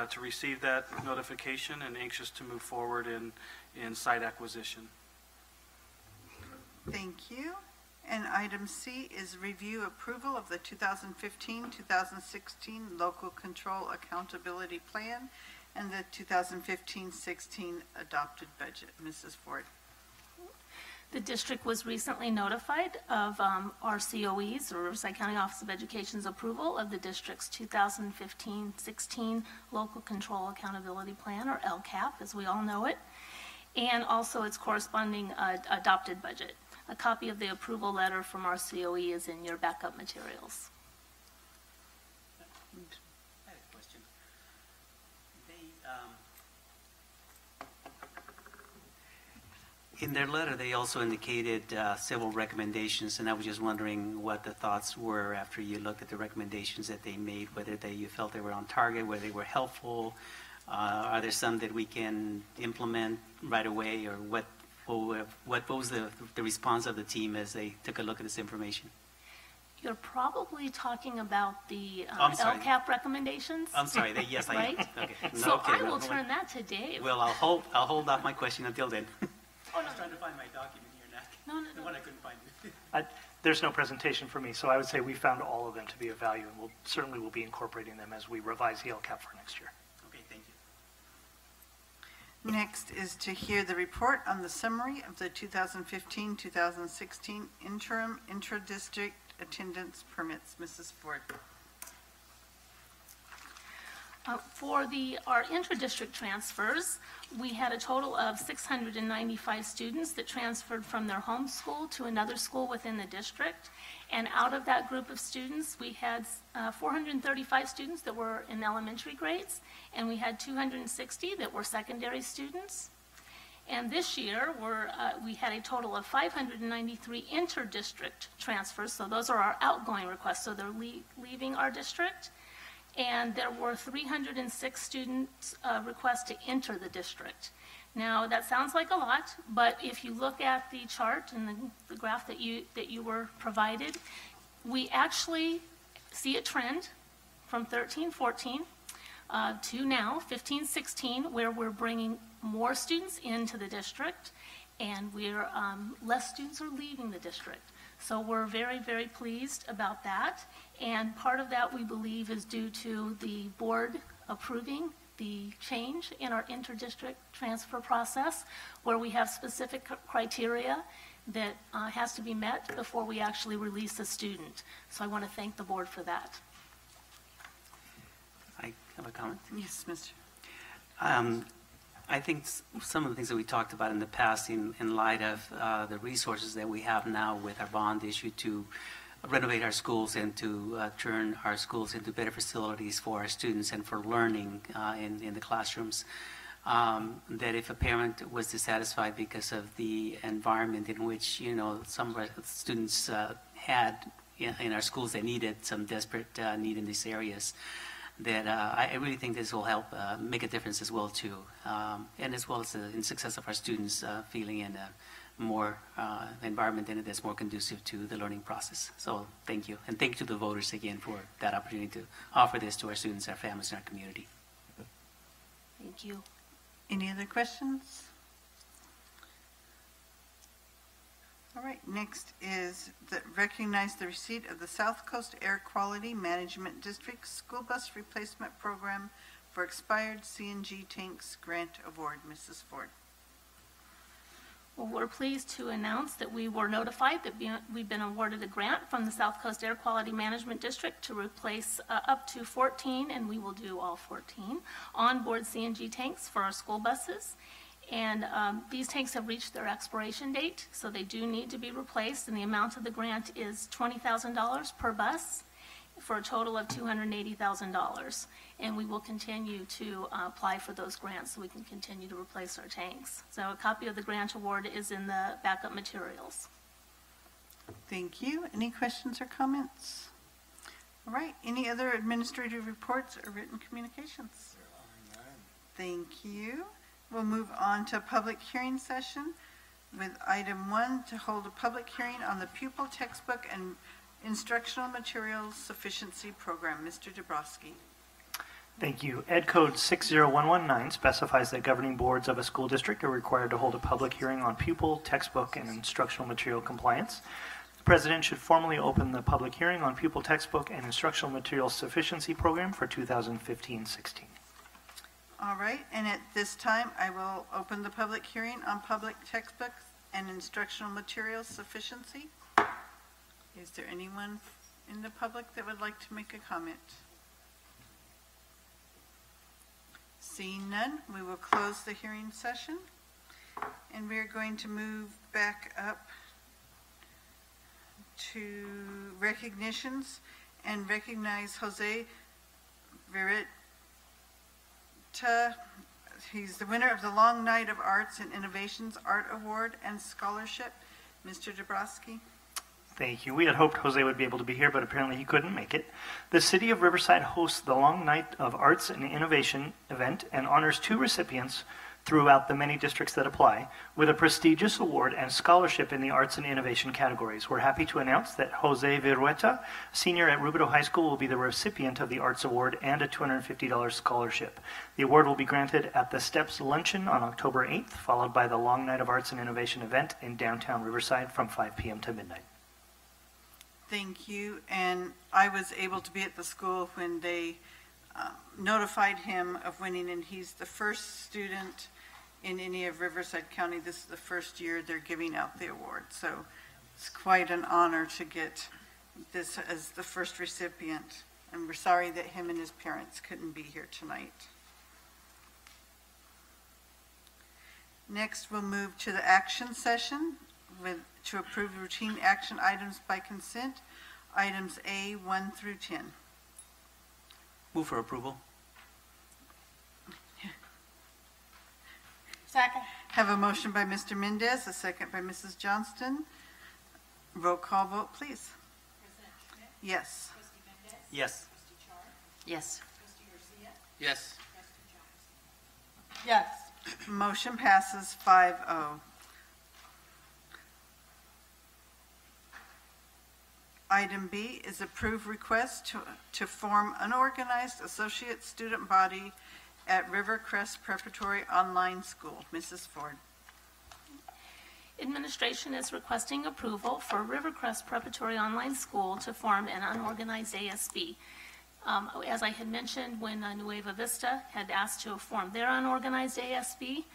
to receive that notification and anxious to move forward in site acquisition. Thank you. And item C is review approval of the 2015-2016 Local Control Accountability Plan and the 2015-16 adopted budget. Mrs. Ford. The district was recently notified of our COE's, or Riverside County Office of Education's approval of the district's 2015-16 Local Control Accountability Plan, or LCAP, as we all know it, and also its corresponding adopted budget. A copy of the approval letter from our COE is in your backup materials. I had a question. In their letter, they also indicated several recommendations, and I was just wondering what the thoughts were after you looked at the recommendations that they made, whether you felt they were on target, whether they were helpful. Are there some that we can implement right away, or what was the response of the team as they took a look at this information? You're probably talking about the I'm sorry. LCAP recommendations? I'm sorry. Yes, I am. Right? Okay. No, So okay, I no, will no, turn that to Dave. Well, I'll hold off my question until then. Oh, I was trying to find my document here, No, no, the no. one I couldn't find. There's no presentation for me, so I would say we found all of them to be of value, and we'll certainly will be incorporating them as we revise the LCAP for next year. Okay, thank you. Next is to hear the report on the summary of the 2015-2016 interim intra-district attendance permits. Mrs. Ford. For our intra-district transfers, we had a total of 695 students that transferred from their home school to another school within the district. And out of that group of students, we had 435 students that were in elementary grades, and we had 260 that were secondary students. And this year, we had a total of 593 inter-district transfers, so those are our outgoing requests, so they're leaving our district. And there were 306 students requests to enter the district. Now, that sounds like a lot, but if you look at the chart and the graph that you were provided, we actually see a trend from 13-14 to now 15-16, where we're bringing more students into the district, and less students are leaving the district. So we're very, very pleased about that. And part of that, we believe, is due to the board approving the change in our inter-district transfer process, where we have specific criteria that has to be met before we actually release a student. So I want to thank the board for that. I have a comment. Yes, Mr. I think some of the things that we talked about in the past in light of the resources that we have now with our bond issue to renovate our schools and to turn our schools into better facilities for our students and for learning in the classrooms, that if a parent was dissatisfied because of the environment in which, some of our students had in our schools that needed some desperate need in these areas, that I really think this will help make a difference as well too, and as well as in success of our students feeling in a more environment in it that's more conducive to the learning process. So thank you, and thank you to the voters again for that opportunity to offer this to our students, our families, and our community. Thank you. Any other questions? All right, next is recognize the receipt of the South Coast Air Quality Management District School Bus Replacement Program for expired CNG tanks grant award. Mrs. Ford. Well, we're pleased to announce that we were notified that we've been awarded a grant from the South Coast Air Quality Management District to replace up to 14, and we will do all 14, onboard CNG tanks for our school buses. And these tanks have reached their expiration date, so they do need to be replaced, and the amount of the grant is $20,000 per bus for a total of $280,000. And we will continue to apply for those grants so we can continue to replace our tanks. So a copy of the grant award is in the backup materials. Thank you. Any questions or comments? All right, any other administrative reports or written communications? Thank you. We'll move on to a public hearing session with item 1, to hold a public hearing on the pupil textbook and instructional materials sufficiency program. Mr. Dabrowski. Thank you. Ed Code 60119 specifies that governing boards of a school district are required to hold a public hearing on pupil, textbook, and instructional material compliance. The president should formally open the public hearing on pupil textbook and instructional materials sufficiency program for 2015-16. All right, and at this time, I will open the public hearing on public textbooks and instructional materials sufficiency. Is there anyone in the public that would like to make a comment? Seeing none, we will close the hearing session, and we are going to move back up to recognitions and recognize Jose Verretta. He's the winner of the Long Night of Arts and Innovations Art Award and Scholarship. Mr. Dabrowski. Thank you. We had hoped Jose would be able to be here, but apparently he couldn't make it. The City of Riverside hosts the Long Night of Arts and Innovation event and honors 2 recipients throughout the many districts that apply with a prestigious award and scholarship in the arts and innovation categories. We're happy to announce that Jose Verretta, senior at Rubidoux High School, will be the recipient of the Arts Award and a $250 scholarship. The award will be granted at the Steps Luncheon on October 8th, followed by the Long Night of Arts and Innovation event in downtown Riverside from 5 p.m. to midnight. Thank you. And I was able to be at the school when they notified him of winning, and he's the first student in any of Riverside County. This is the first year they're giving out the award. So it's quite an honor to get this as the first recipient. And we're sorry that him and his parents couldn't be here tonight. Next, we'll move to the action session to approve routine action items by consent, items A 1 through 10. Move for approval. Second. Have a motion by Mr. Mendez, a second by Mrs. Johnston. Roll call vote, please. Yes. Yes. Yes. Yes. Yes. Motion passes 5-0. Item B is approved request to form unorganized associate student body at Rivercrest Preparatory Online School. Mrs. Ford. Administration is requesting approval for Rivercrest Preparatory Online School to form an unorganized ASB. As I had mentioned, when Nueva Vista had asked to form their unorganized ASB,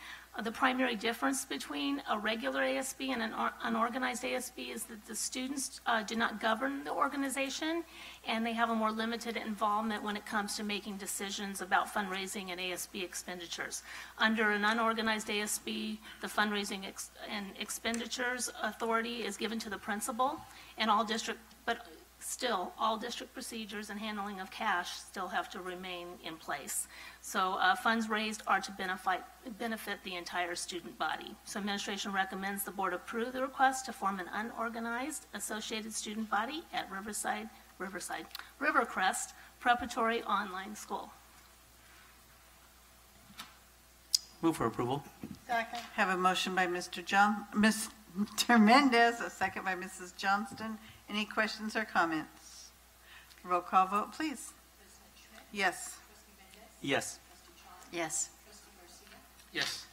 the primary difference between a regular ASB and an unorganized ASB is that the students do not govern the organization, and they have a more limited involvement when it comes to making decisions about fundraising and ASB expenditures. Under an unorganized ASB, the fundraising and expenditures authority is given to the principal, and all district procedures and handling of cash still have to remain in place. So funds raised are to benefit the entire student body. So administration recommends the board approve the request to form an unorganized associated student body at Rivercrest Preparatory Online School. Move for approval. Second. Have a motion by Mr. Mendez, a second by Mrs. Johnston. Any questions or comments? Roll call vote, please. Yes. Yes. Yes. Yes.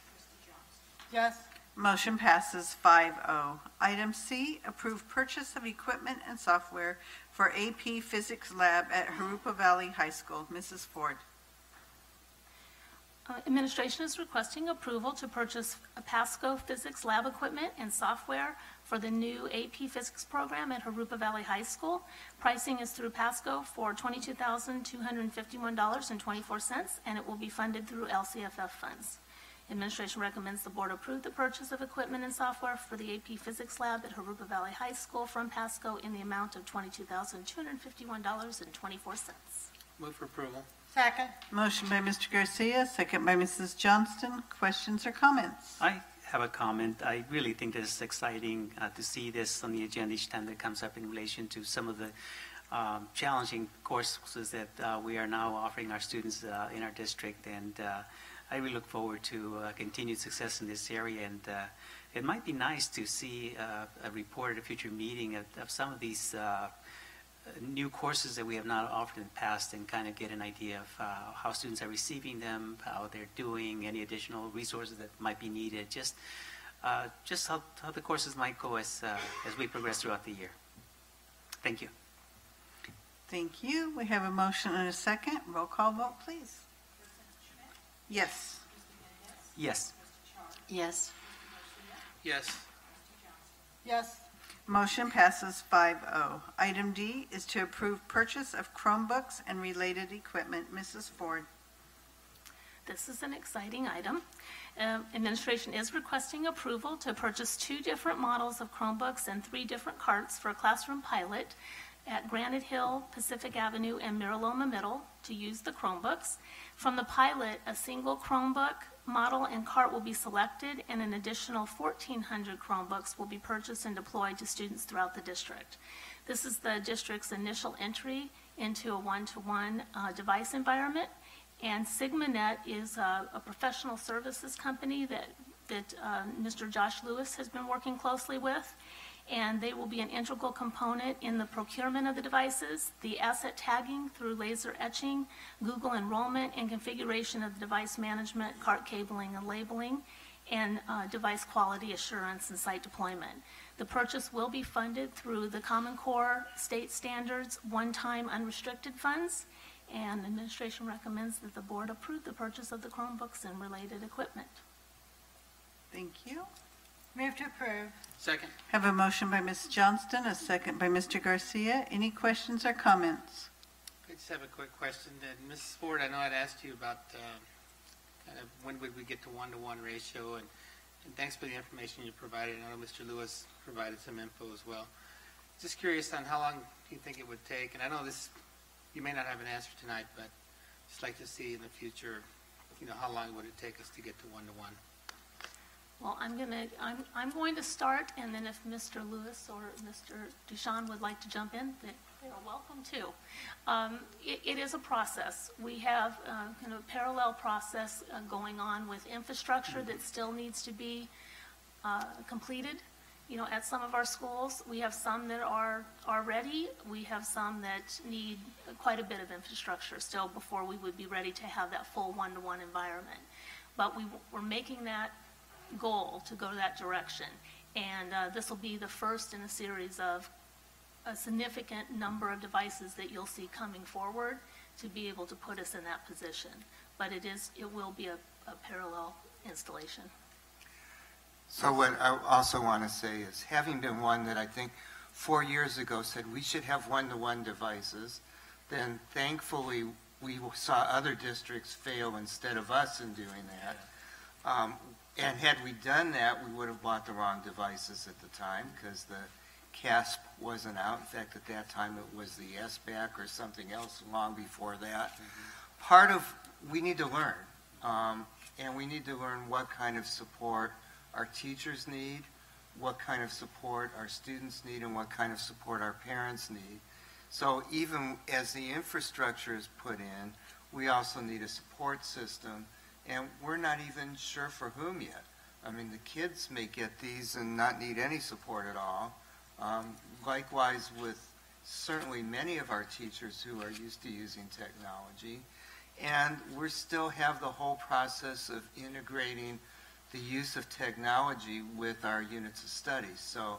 Yes. Motion passes 5-0. Item C, approve purchase of equipment and software for AP Physics Lab at Jurupa Valley High School. Mrs. Ford. Administration is requesting approval to purchase a Pasco physics lab equipment and software for the new AP Physics program at Jurupa Valley High School. Pricing is through Pasco for $22,251.24, and it will be funded through LCFF funds. Administration recommends the board approve the purchase of equipment and software for the AP Physics lab at Jurupa Valley High School from Pasco in the amount of $22,251.24. Move for approval. Second. Motion by Mr. Garcia, second by Mrs. Johnston. Questions or comments? I have a comment. I really think that it's exciting to see this on the agenda each time that comes up in relation to some of the challenging courses that we are now offering our students in our district, and I really look forward to continued success in this area. And it might be nice to see a report at a future meeting of some of these new courses that we have not offered in the past, and kind of get an idea of how students are receiving them, how they're doing, any additional resources that might be needed, just how the courses might go as we progress throughout the year. Thank you. Thank you. We have a motion and a second. Roll call vote, please. Yes. Yes. Yes. Yes. Yes. Motion passes 5-0. Item D is to approve purchase of Chromebooks and related equipment. Mrs. Ford. This is an exciting item. Administration is requesting approval to purchase 2 different models of Chromebooks and 3 different carts for a classroom pilot at Granite Hill, Pacific Avenue, and Miraloma Middle to use the Chromebooks. From the pilot, a single Chromebook model and cart will be selected, and an additional 1,400 Chromebooks will be purchased and deployed to students throughout the district. This is the district's initial entry into a one-to-one device environment, and SigmaNet is a professional services company that Mr. Josh Lewis has been working closely with, and they will be an integral component in the procurement of the devices, the asset tagging through laser etching, Google enrollment, and configuration of the device management, cart cabling and labeling, and device quality assurance and site deployment. The purchase will be funded through the Common Core state standards one-time unrestricted funds, and administration recommends that the board approve the purchase of the Chromebooks and related equipment. Thank you. Move to approve. Second. Have a motion by Ms. Johnston, a second by Mr. Garcia. Any questions or comments? I just have a quick question. Mrs. Ford, I know I'd asked you about kind of when would we get to one-to-one ratio, and thanks for the information you provided. I know Mr. Lewis provided some info as well. Just curious on how long do you think it would take, and I know this, you may not have an answer tonight, but just like to see in the future, how long would it take us to get to one-to-one? Well, I'm going to start, and then if Mr. Lewis or Mr. Duchamp would like to jump in, they're welcome too. It is a process. We have kind of a parallel process going on with infrastructure that still needs to be completed. At some of our schools, we have some that are ready. We have some that need quite a bit of infrastructure still before we would be ready to have that full one-to-one environment. But we're making that goal to go that direction, and this will be the first in a series of a significant number of devices that you'll see coming forward to be able to put us in that position. But it will be a parallel installation. So what I also want to say is, having been one that I think 4 years ago said we should have one-to-one devices, then thankfully we saw other districts fail instead of us in doing that. And had we done that, we would have bought the wrong devices at the time because the CASP wasn't out. In fact, at that time, it was the SBAC or something else long before that. We need to learn, and we need to learn what kind of support our teachers need, what kind of support our students need, and what kind of support our parents need. So even as the infrastructure is put in, we also need a support system. And we're not even sure for whom yet. I mean, the kids may get these and not need any support at all. Likewise with certainly many of our teachers who are used to using technology. And we still have the whole process of integrating the use of technology with our units of study. So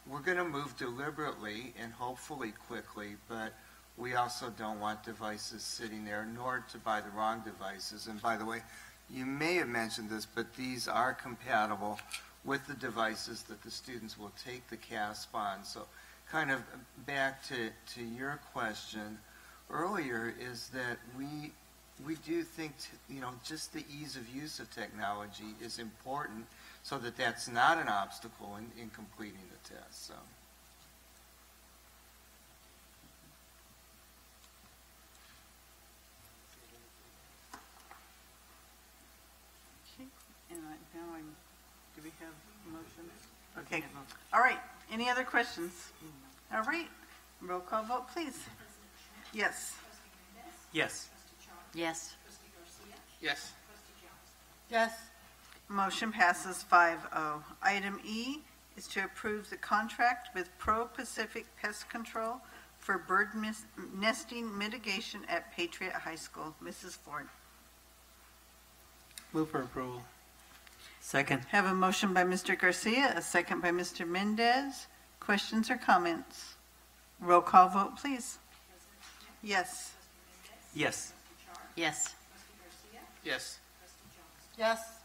we're going to move deliberately and hopefully quickly, but we also don't want devices sitting there, nor to buy the wrong devices. And by the way, you may have mentioned this, but these are compatible with the devices that the students will take the CASP on. So kind of back to your question earlier is that we do think, just the ease of use of technology is important so that that's not an obstacle in completing the test. So. Okay, and now do we have motions? Okay, all right, any other questions? All right, roll call vote, please. Yes. Yes. Yes. Yes. Yes. Motion passes 5-0. Item E is to approve the contract with Pro Pacific Pest Control for bird nesting mitigation at Patriot High School. Mrs. Ford. Move for approval. Second. Have a motion by Mr. Garcia, a second by Mr. Mendez. Questions or comments? Roll call vote, please. Yes. Yes. Yes. Yes. Yes.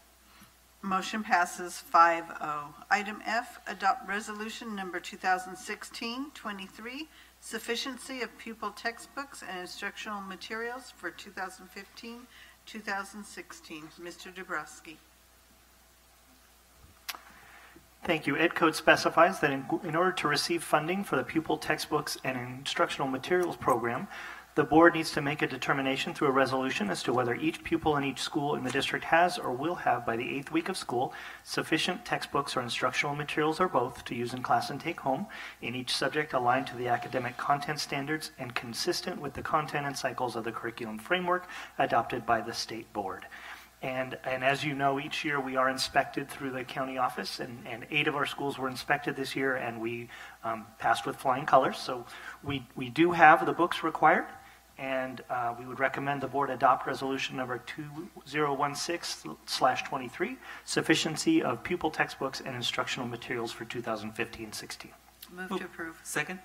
Motion passes 5-0. Item F, adopt resolution number 2016-23, sufficiency of pupil textbooks and instructional materials for 2015-2016. Mr. Dabrowski. Thank you. Ed Code specifies that in order to receive funding for the pupil textbooks and instructional materials program, the board needs to make a determination through a resolution as to whether each pupil in each school in the district has or will have by the 8th week of school sufficient textbooks or instructional materials or both to use in class and take home in each subject aligned to the academic content standards and consistent with the content and cycles of the curriculum framework adopted by the state board. And as you know, each year we are inspected through the county office, and 8 of our schools were inspected this year, and we passed with flying colors. So we do have the books required, and we would recommend the board adopt resolution number 2016/23, sufficiency of pupil textbooks and instructional materials for 2015-16. Move to approve. Second.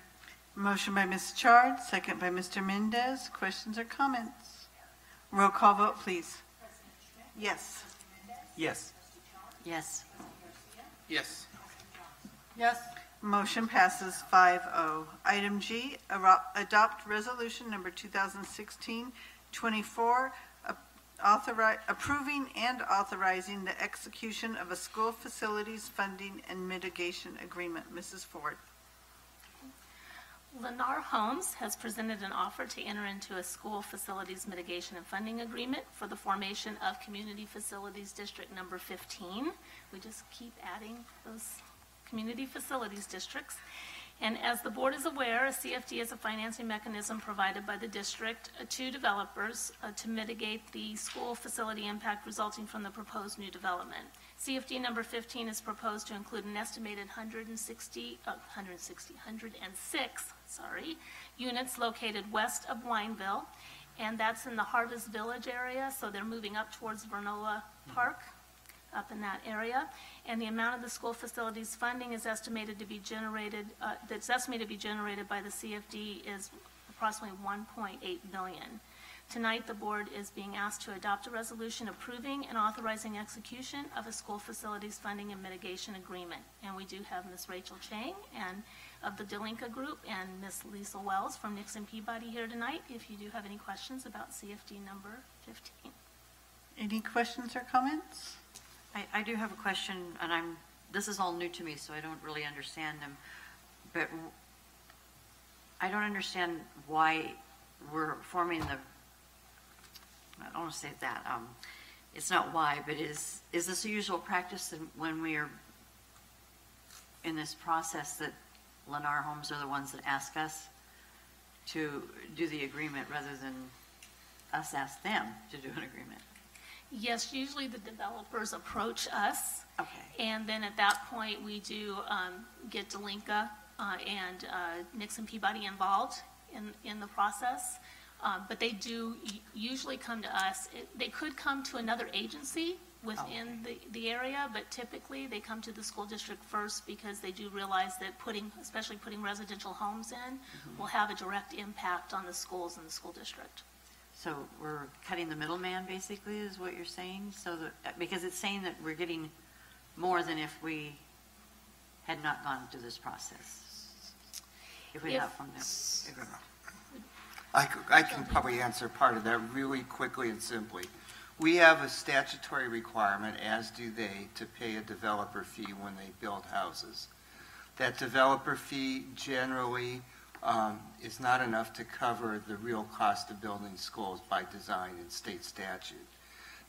Motion by Ms. Chard, second by Mr. Mendez. Questions or comments? Roll call vote, please. Yes. Yes. Yes. Yes. Yes. Motion passes 5-0. Item G, adopt resolution number 2016-24, approving and authorizing the execution of a school facilities funding and mitigation agreement. Mrs. Ford. Lennar Homes has presented an offer to enter into a school facilities mitigation and funding agreement for the formation of Community Facilities District number 15. We just keep adding those community facilities districts. And as the board is aware, a CFD is a financing mechanism provided by the district to developers to mitigate the school facility impact resulting from the proposed new development. CFD number 15 is proposed to include an estimated 106 units located west of Wineville, and that's in the Harvest Village area, so they're moving up towards Vernola Park, up in that area. And the amount of the school facilities funding is estimated to be generated, that's estimated to be generated by the CFD is approximately $1.8 billion. Tonight, the board is being asked to adopt a resolution approving and authorizing execution of a school facilities funding and mitigation agreement. And we do have Ms. Rachel Chang and of the Delinka Group and Ms. Lisa Wells from Nixon Peabody here tonight if you do have any questions about CFD number 15. Any questions or comments? I do have a question, and this is all new to me, so I don't really understand them. But I don't understand why we're forming I don't want to say that. It's not why, but is this a usual practice that when we are in this process that Lennar Homes are the ones that ask us to do the agreement rather than us ask them to do an agreement? Yes, usually the developers approach us, Okay. and then at that point we do get Delinka and Nixon Peabody involved in the process. But they do usually come to us. They could come to another agency within the area, but typically they come to the school district first because they do realize that especially putting residential homes in will have a direct impact on the schools and the school district. So we're cutting the middleman, basically, is what you're saying? So that, because it's saying that we're getting more than if we had not gone through this process. If we have from this agreement. I can probably answer part of that really quickly and simply. We have a statutory requirement, as do they, to pay a developer fee when they build houses. That developer fee generally is not enough to cover the real cost of building schools by design in state statute.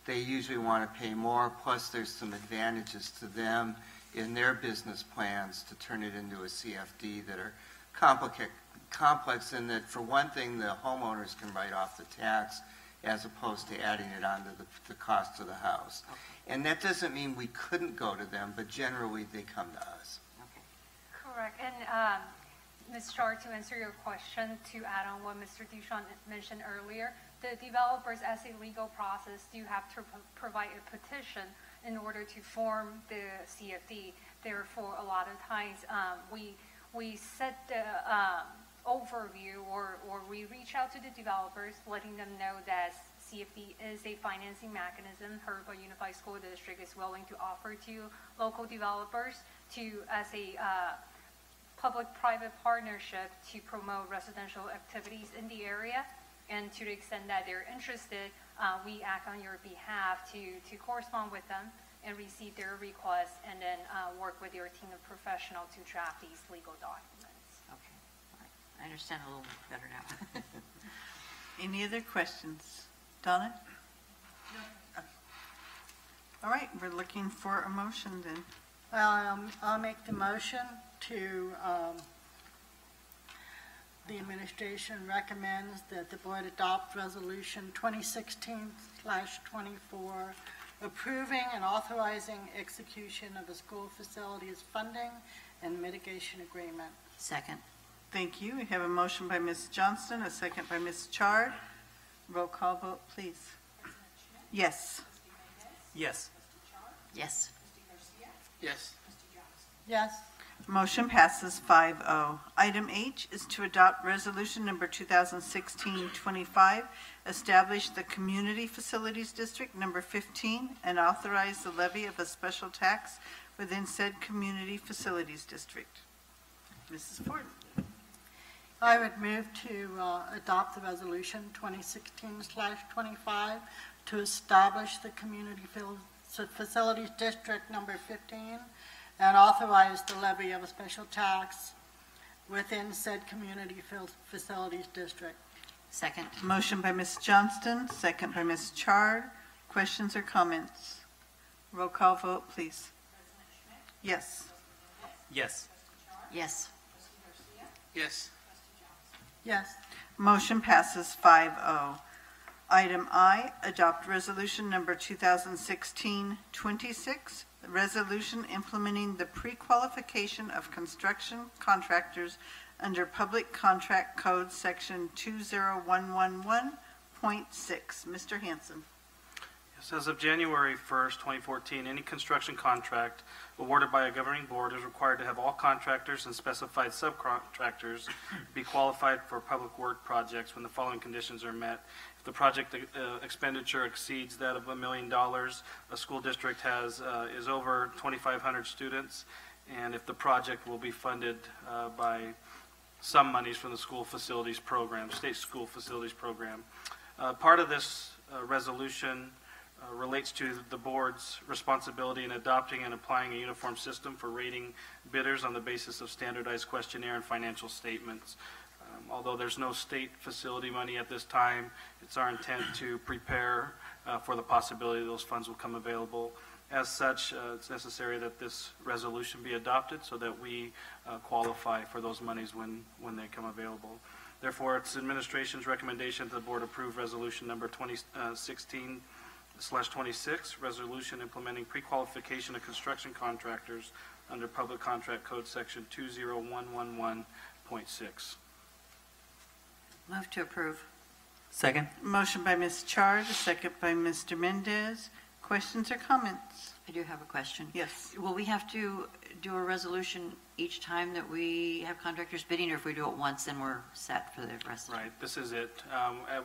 They usually want to pay more, plus there's some advantages to them in their business plans to turn it into a CFD that are complex in that, for one thing, the homeowners can write off the tax as opposed to adding it onto the cost of the house. Okay. And that doesn't mean we couldn't go to them, but generally they come to us. Okay. Correct. And Ms. Char, to answer your question, to add on what Mr. Duchamp mentioned earlier, the developers, as a legal process, do have to provide a petition in order to form the CFD. Therefore, a lot of times we set the overview, or we reach out to the developers, letting them know that CFD is a financing mechanism Jurupa Unified School District is willing to offer to local developers as a public-private partnership to promote residential activities in the area. And to the extent that they're interested, we act on your behalf to correspond with them and receive their requests, and then work with your team of professionals to draft these legal documents. Okay. All right. I understand a little better now. Any other questions? Donna? No. All right, we're looking for a motion then. Well, I'll make the motion to, the administration recommends that the board adopt resolution 2016/24, approving and authorizing execution of a school facilities funding and mitigation agreement. Second. Thank you. We have a motion by Ms. Johnston, a second by Ms. Chard. Roll call vote, please. Yes. Yes. Yes. Yes. Yes. Motion passes 5-0. Item H is to adopt resolution number 2016-25, establish the Community Facilities District number 15, and authorize the levy of a special tax within said Community Facilities District. Mrs. Ford. I would move to adopt the resolution 2016/25 to establish the Community Facilities District number 15 and authorize the levy of a special tax within said Community Facilities District. Second. Motion by Ms. Johnston, second by Ms. Chard. Questions or comments? Roll call vote, please. Yes. Yes. Yes. Yes. Yes. Motion passes 5-0. Item I, adopt resolution number 2016-26, resolution implementing the pre-qualification of construction contractors under Public Contract Code Section 20111.6. Mr. Hanson. Yes, as of January 1st, 2014, any construction contract awarded by a governing board is required to have all contractors and specified subcontractors be qualified for public work projects when the following conditions are met. If the project expenditure exceeds that of $1 million, a school district is over 2,500 students, and if the project will be funded by some monies from the school facilities program, state school facilities program. Part of this resolution relates to the board's responsibility in adopting and applying a uniform system for rating bidders on the basis of standardized questionnaire and financial statements. Although there's no state facility money at this time, it's our intent to prepare for the possibility those funds will come available. As such, it's necessary that this resolution be adopted so that we qualify for those monies when they come available. Therefore, it's administration's recommendation that the board approve resolution number 2016/26, resolution implementing pre-qualification of construction contractors under Public Contract Code Section 20111.6. Move to approve. Second? Motion by Ms. Chard, a second by Mr. Mendez. Questions or comments? I do have a question. Yes. Will we have to do a resolution each time that we have contractors bidding, or if we do it once, then we're set for the rest of it? Right, this is it.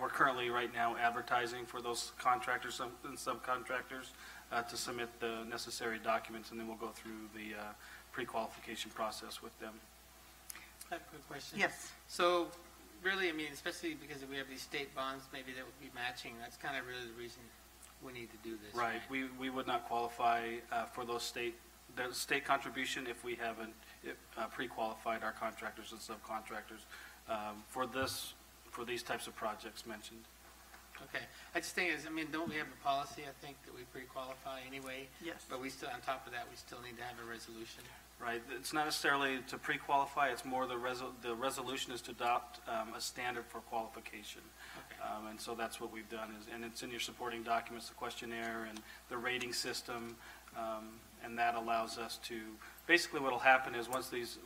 We're currently right now advertising for those contractors and subcontractors to submit the necessary documents, and then we'll go through the pre-qualification process with them. I have a quick question. Yes. So, really, I mean, especially because if we have these state bonds, maybe that would be matching. That's kind of really the reason we need to do this. Right, we would not qualify for the state contribution if we haven't pre-qualified our contractors and subcontractors for these types of projects mentioned. Okay. I just think is, I mean, don't we have a policy, I think, that we pre-qualify anyway? Yes. But we still, on top of that, we still need to have a resolution. Right, it's not necessarily to pre-qualify, it's more the resolution is to adopt a standard for qualification. Okay. And so that's what we've done, and it's in your supporting documents, the questionnaire and the rating system, and that allows us to, basically what'll happen is once these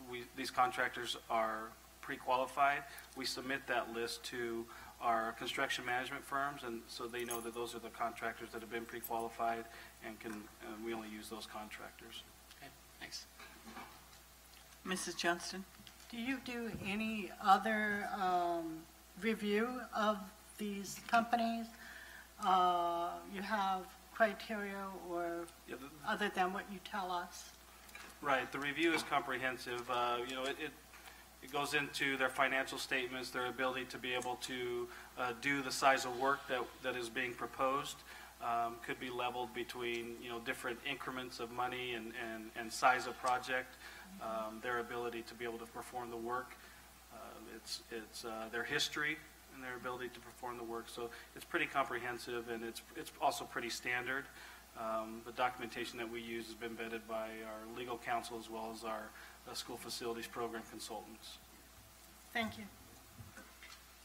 contractors are pre-qualified, we submit that list to our construction management firms, and so they know that those are the contractors that have been pre-qualified, and we only use those contractors. Okay, thanks. Mrs. Johnston? Do you do any other review of these companies? You have criteria or Yeah, other than what you tell us? Right, the review is comprehensive. You know, it goes into their financial statements, their ability to be able to do the size of work that is being proposed. Could be leveled between, you know, different increments of money and size of project. Their ability to be able to perform the work. It's their history and their ability to perform the work. So it's pretty comprehensive, and it's also pretty standard. The documentation that we use has been vetted by our legal counsel as well as our school facilities program consultants. Thank you.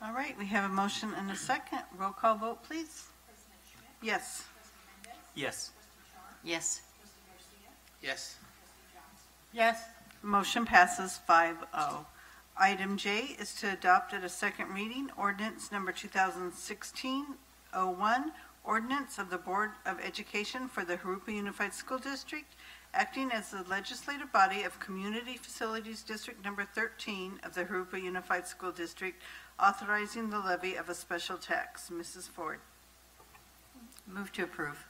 All right, we have a motion and a second. Roll call vote, please. Yes. Yes. Yes. Yes. Yes. Motion passes 5-0. Item J is to adopt at a second reading ordinance number 2016-01, ordinance of the Board of Education for the Jurupa Unified School District, acting as the legislative body of Community Facilities District number 13 of the Jurupa Unified School District, authorizing the levy of a special tax. Mrs. Ford. Move to approve.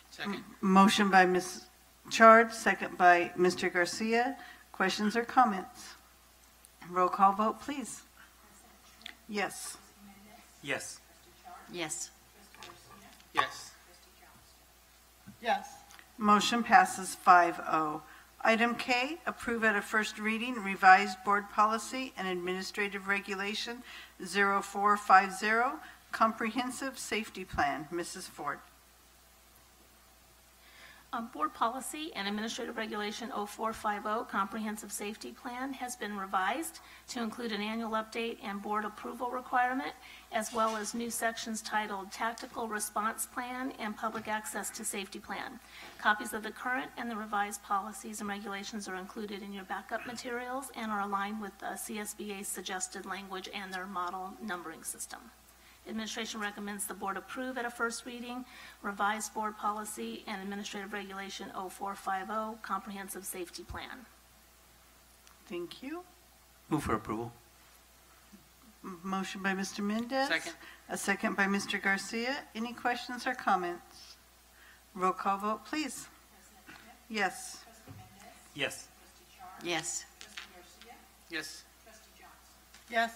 Second. Motion by Ms. Chard, second by Mr. Garcia. Questions or comments? Roll call vote, please. Yes. Yes. Yes. Yes. Yes. Motion passes 5-0. Item K, approve at a first reading revised board policy and administrative regulation 0450, comprehensive safety plan. Mrs. Ford. Board Policy and Administrative Regulation 0450 Comprehensive Safety Plan has been revised to include an annual update and board approval requirement, as well as new sections titled Tactical Response Plan and Public Access to Safety Plan. Copies of the current and the revised policies and regulations are included in your backup materials and are aligned with CSBA's suggested language and their model numbering system. Administration recommends the board approve at a first reading revised board policy and administrative regulation 0450 comprehensive safety plan. Thank you. Move for approval. Motion by Mr. Mendez. Second. A second by Mr. Garcia. Any questions or comments? Roll call vote, please. Yes. Yes. Yes. Yes. Yes.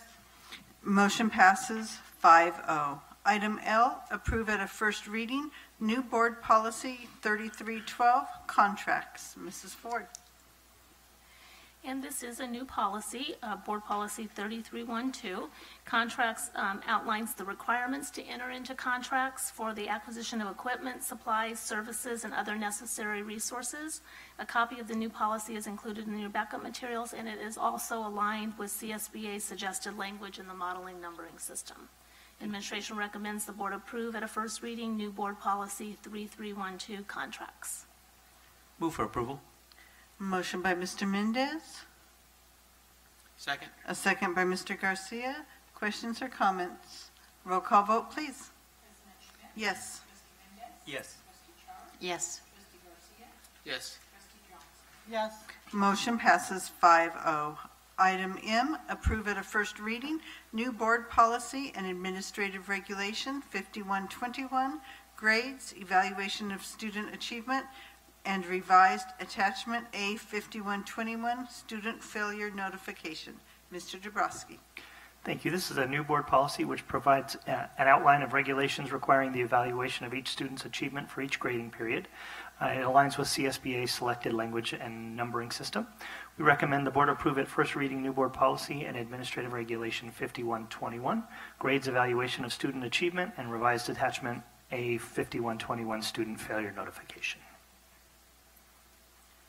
Motion passes 5-0. Item L, approve at a first reading new board policy 3312, contracts. Mrs. Ford. And this is a new policy, Board Policy 3312. Contracts outlines the requirements to enter into contracts for the acquisition of equipment, supplies, services, and other necessary resources. A copy of the new policy is included in your backup materials, and it is also aligned with CSBA's suggested language in the modeling numbering system. Administration recommends the board approve at a first reading new Board Policy 3312, contracts. Move for approval. Motion by Mr. Mendez. Second. A second by Mr. Garcia. Questions or comments? Roll call vote, please. Yes. Yes. Yes. Yes. Yes. Motion passes 5-0. Item M, approve at a first reading, new board policy and administrative regulation 5121, grades, evaluation of student achievement, and revised attachment A 5121, student failure notification. Mr. Dabrowski. Thank you. This is a new board policy which provides an outline of regulations requiring the evaluation of each student's achievement for each grading period. It aligns with CSBA's selected language and numbering system. We recommend the board approve at first reading new board policy and administrative regulation 5121, grades evaluation of student achievement, and revised attachment A 5121, student failure notification.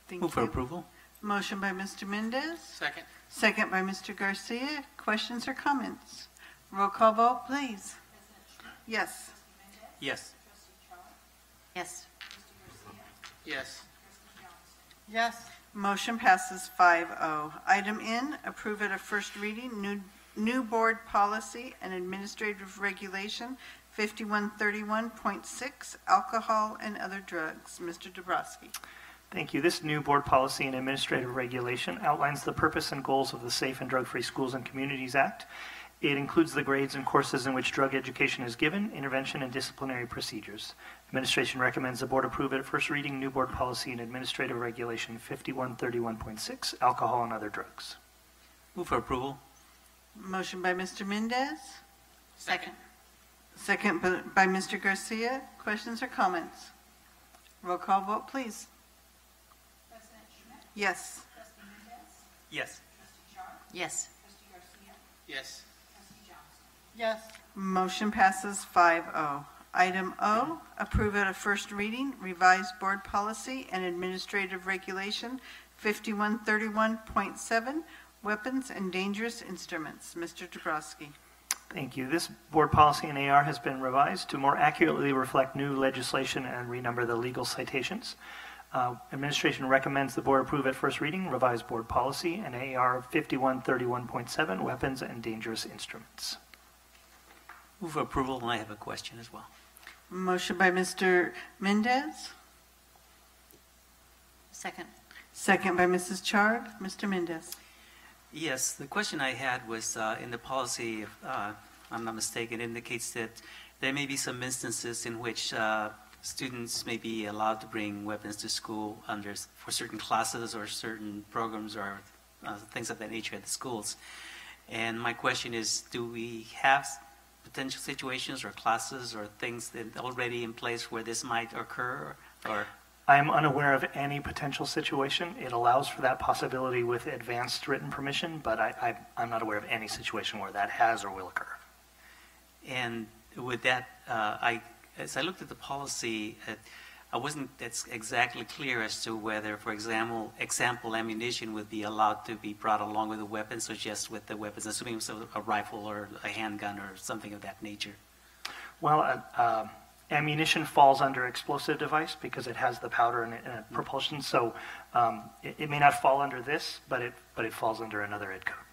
Thank Move for you. approval. Motion by Mr. Mendez. Second. Second by Mr. Garcia. Questions or comments? Roll call vote, please. Yes. Yes. Yes. Yes. Yes. Motion passes 5-0. Item N, approve at a first reading, new board policy and administrative regulation 5131.6, alcohol and other drugs. Mr. Dabrowski. Thank you. This new board policy and administrative regulation outlines the purpose and goals of the Safe and Drug-Free Schools and Communities Act. It includes the grades and courses in which drug education is given, intervention, and disciplinary procedures. Administration recommends the board approve at first reading new board policy and administrative regulation 5131.6, alcohol and other drugs. Move for approval. Motion by Mr. Mendez. Second. Second by Mr. Garcia. Questions or comments? Roll call vote, please. Yes. Yes. Yes. Yes. Yes. Motion passes 5-0. Item O, approve at a first reading, revised board policy and administrative regulation 5131.7, weapons and dangerous instruments. Mr. Dabrowski. Thank you. This board policy in AR has been revised to more accurately reflect new legislation and renumber the legal citations. Administration recommends the board approve at first reading revised board policy and AR 5131.7, weapons and dangerous instruments. Move for approval, and I have a question as well. Motion by Mr. Mendez. Second. Second by Mrs. Chard. Mr. Mendez. Yes, the question I had was in the policy, if I'm not mistaken, indicates that there may be some instances in which students may be allowed to bring weapons to school for certain classes or certain programs or things of that nature at the schools. And my question is, do we have potential situations or classes or things that already in place where this might occur? Or I am unaware of any potential situation. It allows for that possibility with advanced written permission, but I'm not aware of any situation where that has or will occur. And with that, as I looked at the policy, I wasn't exactly clear as to whether, for example, ammunition would be allowed to be brought along with the weapons or just with the weapons, assuming it was a rifle or a handgun or something of that nature. Well, ammunition falls under explosive device because it has the powder and propulsion, so it may not fall under this, but it falls under another ed code.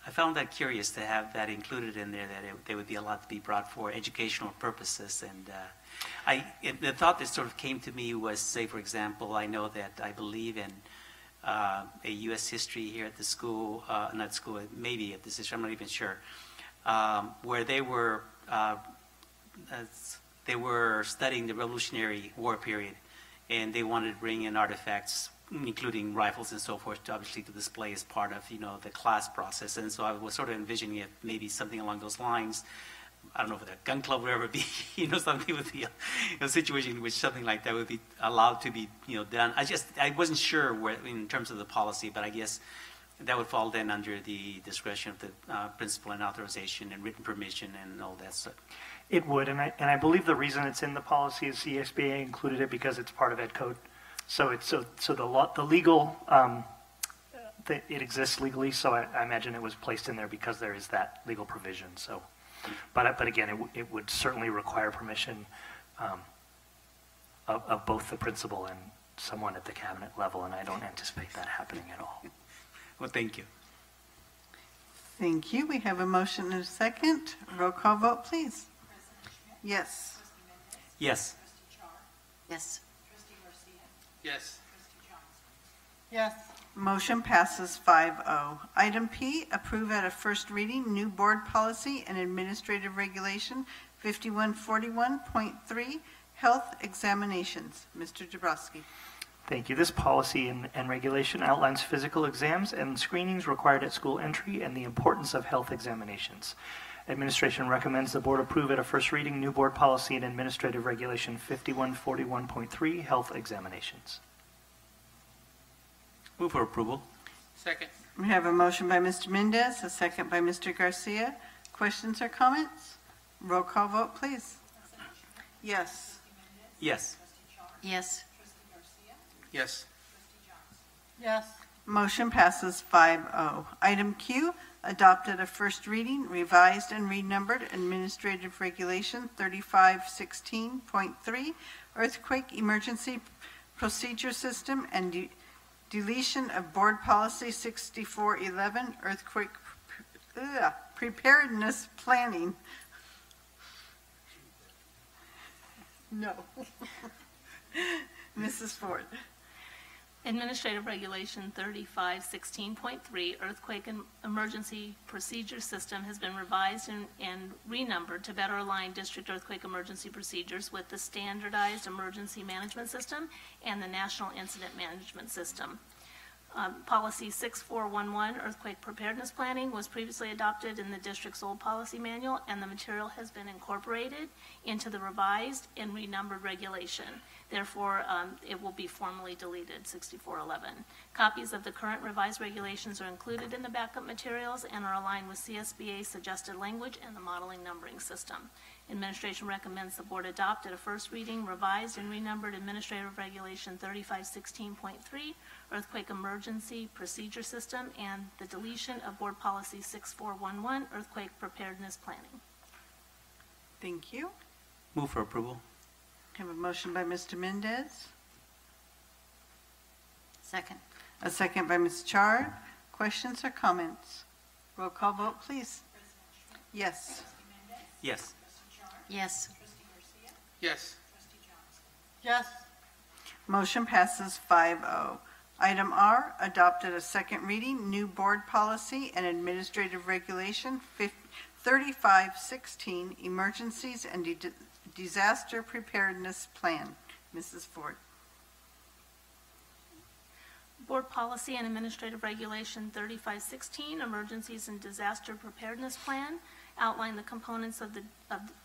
I found that curious to have that included in there, that they would be allowed to be brought for educational purposes. And the thought that sort of came to me was, say, for example, I know that I believe in a U.S. history here at the school, not school, maybe at this history, I'm not even sure, where they were studying the Revolutionary War period, and they wanted to bring in artifacts, including rifles and so forth, obviously to display as part of, the class process. And so I was sort of envisioning it maybe something along those lines. I don't know if a gun club would ever be, something would be a situation in which something like that would be allowed to be, done. I wasn't sure where, in terms of the policy, but I guess that would fall then under the discretion of the principal and authorization and written permission and all that stuff. It would, and I believe the reason it's in the policy is CSBA included it because it's part of ed code. So the legal, it exists legally, so I imagine it was placed in there because there is that legal provision. So, but again, it would certainly require permission of both the principal and someone at the cabinet level, and I don't anticipate that happening at all. Well, thank you. Thank you. We have a motion and a second. Roll call vote, please. Yes. Yes. Yes. Yes. Yes. Motion passes 5-0. Item P, approve at a first reading new board policy and administrative regulation 5141.3, health examinations. Mr. Dabrowski. Thank you. This policy and regulation outlines physical exams and screenings required at school entry and the importance of health examinations. Administration recommends the board approve at a first reading new board policy and administrative regulation 5141.3, health examinations. Move for approval. Second. We have a motion by Mr. Mendez, a second by Mr. Garcia. Questions or comments? Roll call vote, please. Yes. Yes. Yes. Yes. Yes. Motion passes 5-0. Item Q, adopted a first reading, revised and renumbered Administrative Regulation 3516.3, Earthquake Emergency Procedure System, and deletion of Board Policy 6411, Earthquake Preparedness Planning. No. Mrs. Ford. Administrative Regulation 3516.3, Earthquake and Emergency Procedure System, has been revised and renumbered to better align district earthquake emergency procedures with the Standardized Emergency Management System and the National Incident Management System. Policy 6411, Earthquake Preparedness Planning, was previously adopted in the district's old policy manual, and the material has been incorporated into the revised and renumbered regulation. Therefore, it will be formally deleted, 6411. Copies of the current revised regulations are included in the backup materials and are aligned with CSBA's suggested language and the modeling numbering system. Administration recommends the board adopt at a first reading revised and renumbered Administrative Regulation 3516.3, Earthquake Emergency Procedure System, and the deletion of Board Policy 6411, Earthquake Preparedness Planning. Thank you. Move for approval. Have a motion by Mr. Mendez, Second. a second by Ms. Chard. Questions or comments? Roll call vote, please. Yes. Yes. Yes. Yes. Yes. Motion passes 5-0. Item R, adopted a second reading, new board policy and administrative regulation 3516, emergencies and disaster preparedness plan. Mrs. Ford. Board Policy and Administrative Regulation 3516, Emergencies and Disaster Preparedness Plan, outline the components of the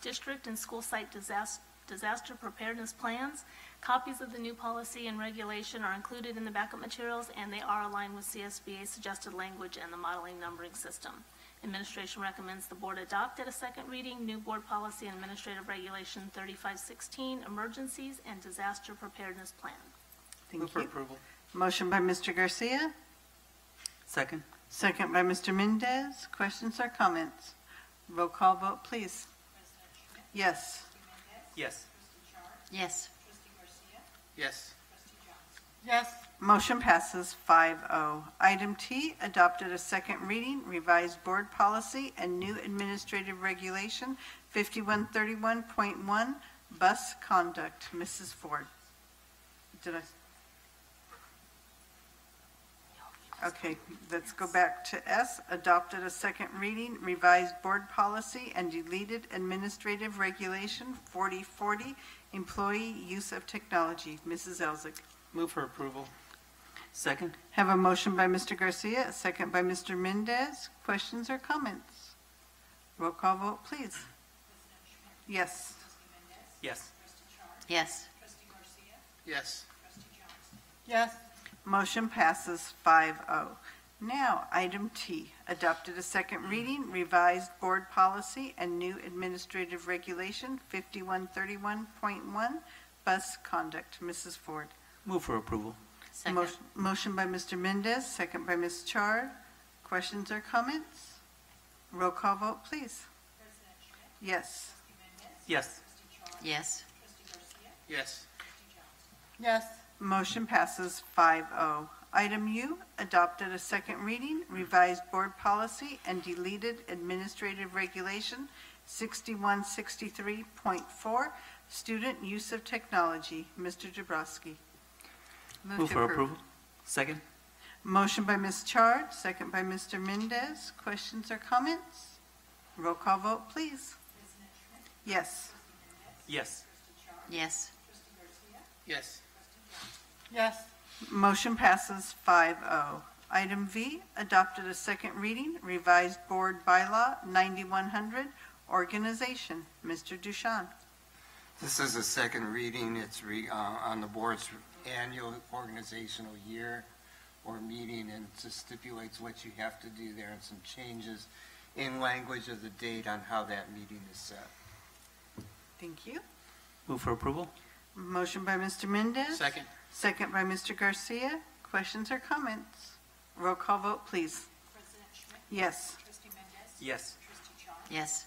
district and school site disaster preparedness plans. Copies of the new policy and regulation are included in the backup materials, and they are aligned with CSBA's suggested language and the modeling numbering system. Administration recommends the board adopt at a second reading new board policy and administrative regulation 3516, Emergencies and Disaster Preparedness Plan. Thank Move for you. approval. Motion by Mr. Garcia, Second. second by Mr. Mendez. Questions or comments? Roll call vote, please. Yes. Yes. Yes. Yes. Yes. Motion passes 5-0. Item T, adopted a second reading, revised board policy and new administrative regulation 5131.1, bus conduct. Mrs. Ford. Did I? Okay, let's go back to S, adopted a second reading, revised board policy and deleted administrative regulation 4040, employee use of technology. Mrs. Elzig. Move for approval. Second. Have a motion by Mr. Garcia, a second by Mr. Mendez. Questions or comments? Roll call vote, please. Yes. Yes. Yes. Yes. Yes. Motion passes 5-0. Now, item T, adopted a second reading, revised board policy and new administrative regulation 5131.1, bus conduct. Mrs. Ford. Move for approval. Second. Motion by Mr. Mendez, second by Ms. Chard. Questions or comments? Roll call vote, please. Yes. Yes. Yes. Yes. Yes. Motion passes 5-0. Item U, adopted a second reading, revised board policy and deleted administrative regulation 6163.4, student use of technology. Mr. Dabrowski. Move for approval. Second. Motion by Ms. Chard, second by Mr. Mendez. Questions or comments? Roll call vote, please. Yes. Yes. Yes. Yes. Yes. Motion passes 5-0. Item V, adopted a second reading, revised board bylaw 9100, organization. Mr. Ducharme. This is a second reading. It's on the board's annual organizational year or meeting, and it just stipulates what you have to do there and some changes in language of the date on how that meeting is set. Thank you. Move for approval. Motion by Mr. Mendez. Second. Second by Mr. Garcia. Questions or comments? Roll call vote, please. Yes. Yes. Yes.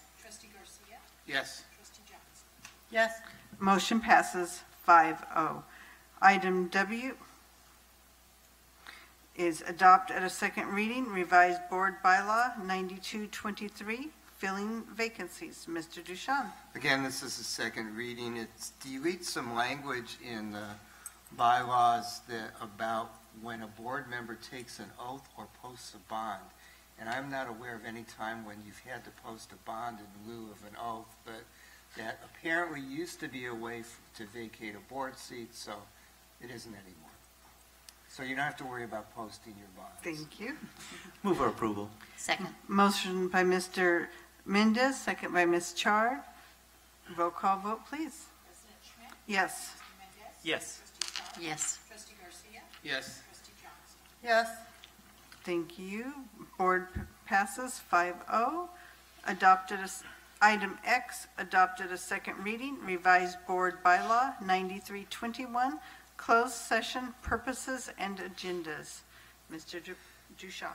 Yes. Yes. Motion passes 5-0. Item W is adopt at a second reading, revised board bylaw 9223, filling vacancies. Mr. Ducharme. Again, this is a second reading. It deletes some language in the bylaws that about when a board member takes an oath or posts a bond. And I'm not aware of any time when you've had to post a bond in lieu of an oath, but that apparently used to be a way to vacate a board seat, so it isn't anymore. So you don't have to worry about posting your bonds. Thank you. Move for approval. Second. Motion by Mr. Mendez, second by Ms. Chard. Roll call vote, please. Yes. Yes. Yes. Yes. Yes. Thank you. Board passes 5-0. Item X, adopted a second reading, revised board bylaw 9321, closed session purposes and agendas. Mr. Ducharme.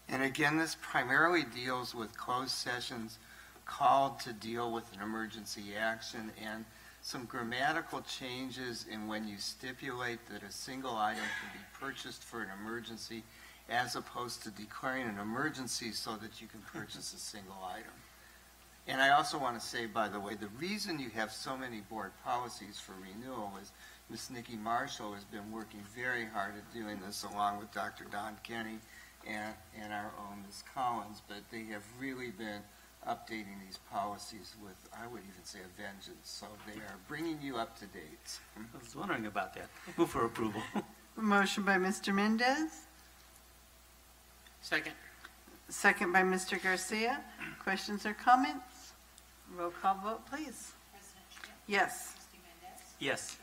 And again, this primarily deals with closed sessions called to deal with an emergency action and some grammatical changes in when you stipulate that a single item can be purchased for an emergency as opposed to declaring an emergency so that you can purchase a single item. And I also want to say, by the way, the reason you have so many board policies for renewal is Ms. Nikki Marshall has been working very hard at doing this along with Dr. Don Kenny and our own Ms. Collins, but they have really been updating these policies with, I would even say, a vengeance. So they are bringing you up to date. I was wondering about that. Move for approval. Motion by Mr. Mendez, Second. second by Mr. Garcia. Questions or comments? Roll call vote, please. Yes. Yes.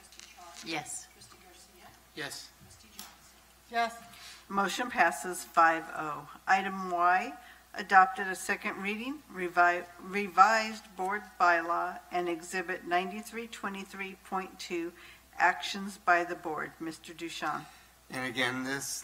Yes. Yes. Yes. Motion passes 5-0. Item Y, adopted a second reading, revised board bylaw and exhibit 9323.2, actions by the board. Mr. Ducharme. And again, this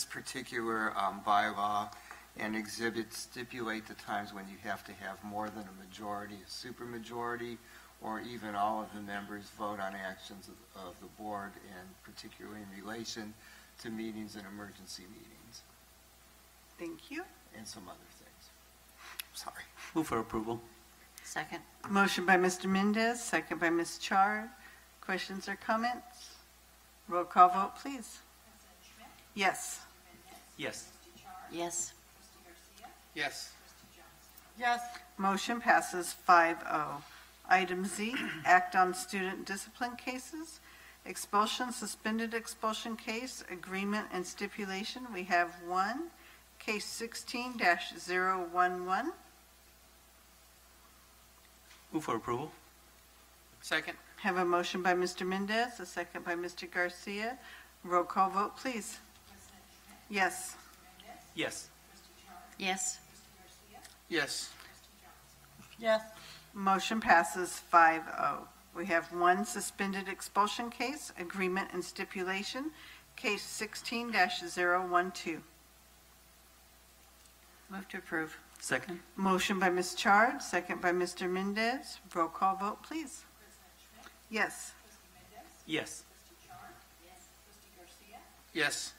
particular bylaw and exhibit stipulate the times when you have to have more than a majority, a supermajority, or even all of the members vote on actions of the board, and particularly in relation to meetings and emergency meetings, Thank you. and some other things. Sorry. Move for approval. Second. Motion by Mr. Mendez, second by Ms. Chard. Questions or comments? Roll call vote, please. Yes. Yes. Yes. Yes. Yes. Motion passes 5-0. Item Z, act on student discipline cases, expulsion, suspended expulsion case, agreement and stipulation. We have one, case 16-011. Move for approval. Second. Have a motion by Mr. Mendez, a second by Mr. Garcia. Roll call vote, please. Yes. Yes. Yes. Yes. Yes. Motion passes 5-0. We have one suspended expulsion case, agreement and stipulation, case 16-012. Move to approve. Second. Motion by Ms. Chard, second by Mr. Mendez. Roll call vote, please. Yes. Yes. Yes.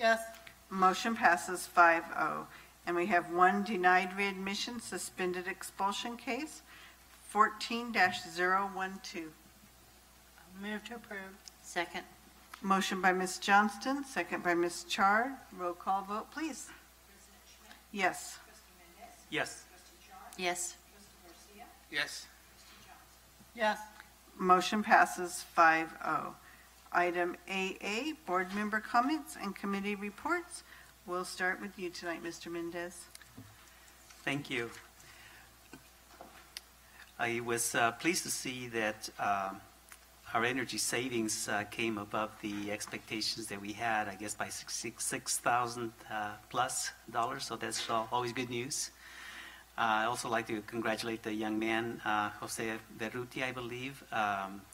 Yes. Motion passes 5-0. And we have one denied readmission, suspended expulsion case, 14-012. Move to approve. Second. Motion by Ms. Johnston, second by Ms. Chard. Roll call vote, please. Yes. Yes. Yes. Yes. Yes. Motion passes 5-0. Item AA, board member comments and committee reports. We'll start with you tonight, Mr. Mendez. Thank you. I was pleased to see that our energy savings came above the expectations that we had, I guess by $6,000 plus dollars, so that's always good news. I also like to congratulate the young man, Jose Berruti, I believe,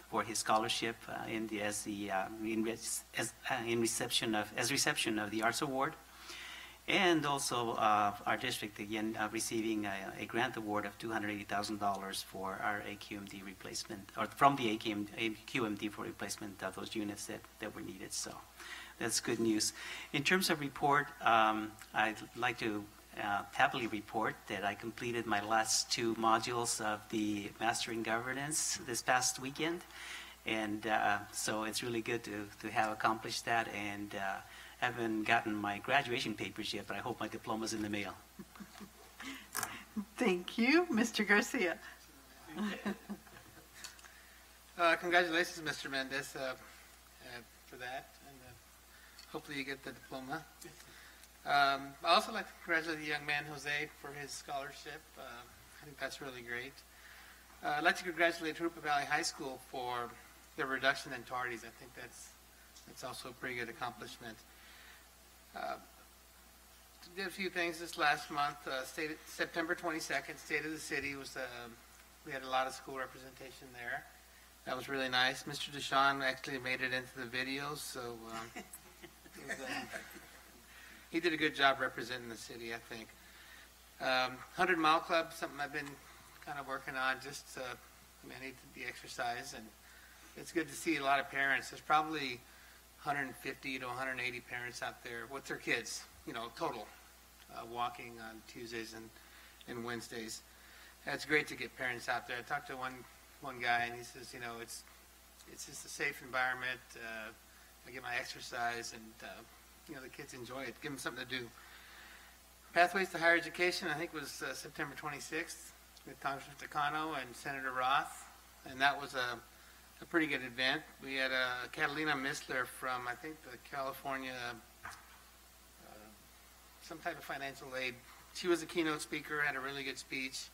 for his scholarship in reception of the Arts Award, and also our district again receiving a grant award of $280,000 for our AQMD replacement, or from the AQMD for replacement of those units that were needed. So that's good news. In terms of report, I'd like to happily report that I completed my last 2 modules of the Mastering Governance this past weekend, and so it's really good to have accomplished that, and haven't gotten my graduation papers yet, but I hope my diploma's in the mail. Thank you. Mr. Garcia. Congratulations, Mr. Mendez, for that, and hopefully you get the diploma. I also like to congratulate the young man, Jose, for his scholarship. I think that's really great. I'd like to congratulate Jurupa Valley High School for their reduction in tardies. I think that's also a pretty good accomplishment. Did a few things this last month. September 22nd, State of the City was, we had a lot of school representation there. That was really nice. Mr. Deshawn actually made it into the videos, so he did a good job representing the city, I think. 100 Mile Club, something I've been kind of working on, just I need the exercise, and it's good to see a lot of parents. There's probably 150 to 180 parents out there with their kids, total, walking on Tuesdays and Wednesdays. And it's great to get parents out there. I talked to one guy, and he says, it's just a safe environment. I get my exercise, and the kids enjoy it. Give them something to do. Pathways to Higher Education, I think, was September 26th with Congressman Takano and Senator Roth, and that was a pretty good event. We had Catalina Missler from, I think, the California, some type of financial aid. She was a keynote speaker, had a really good speech.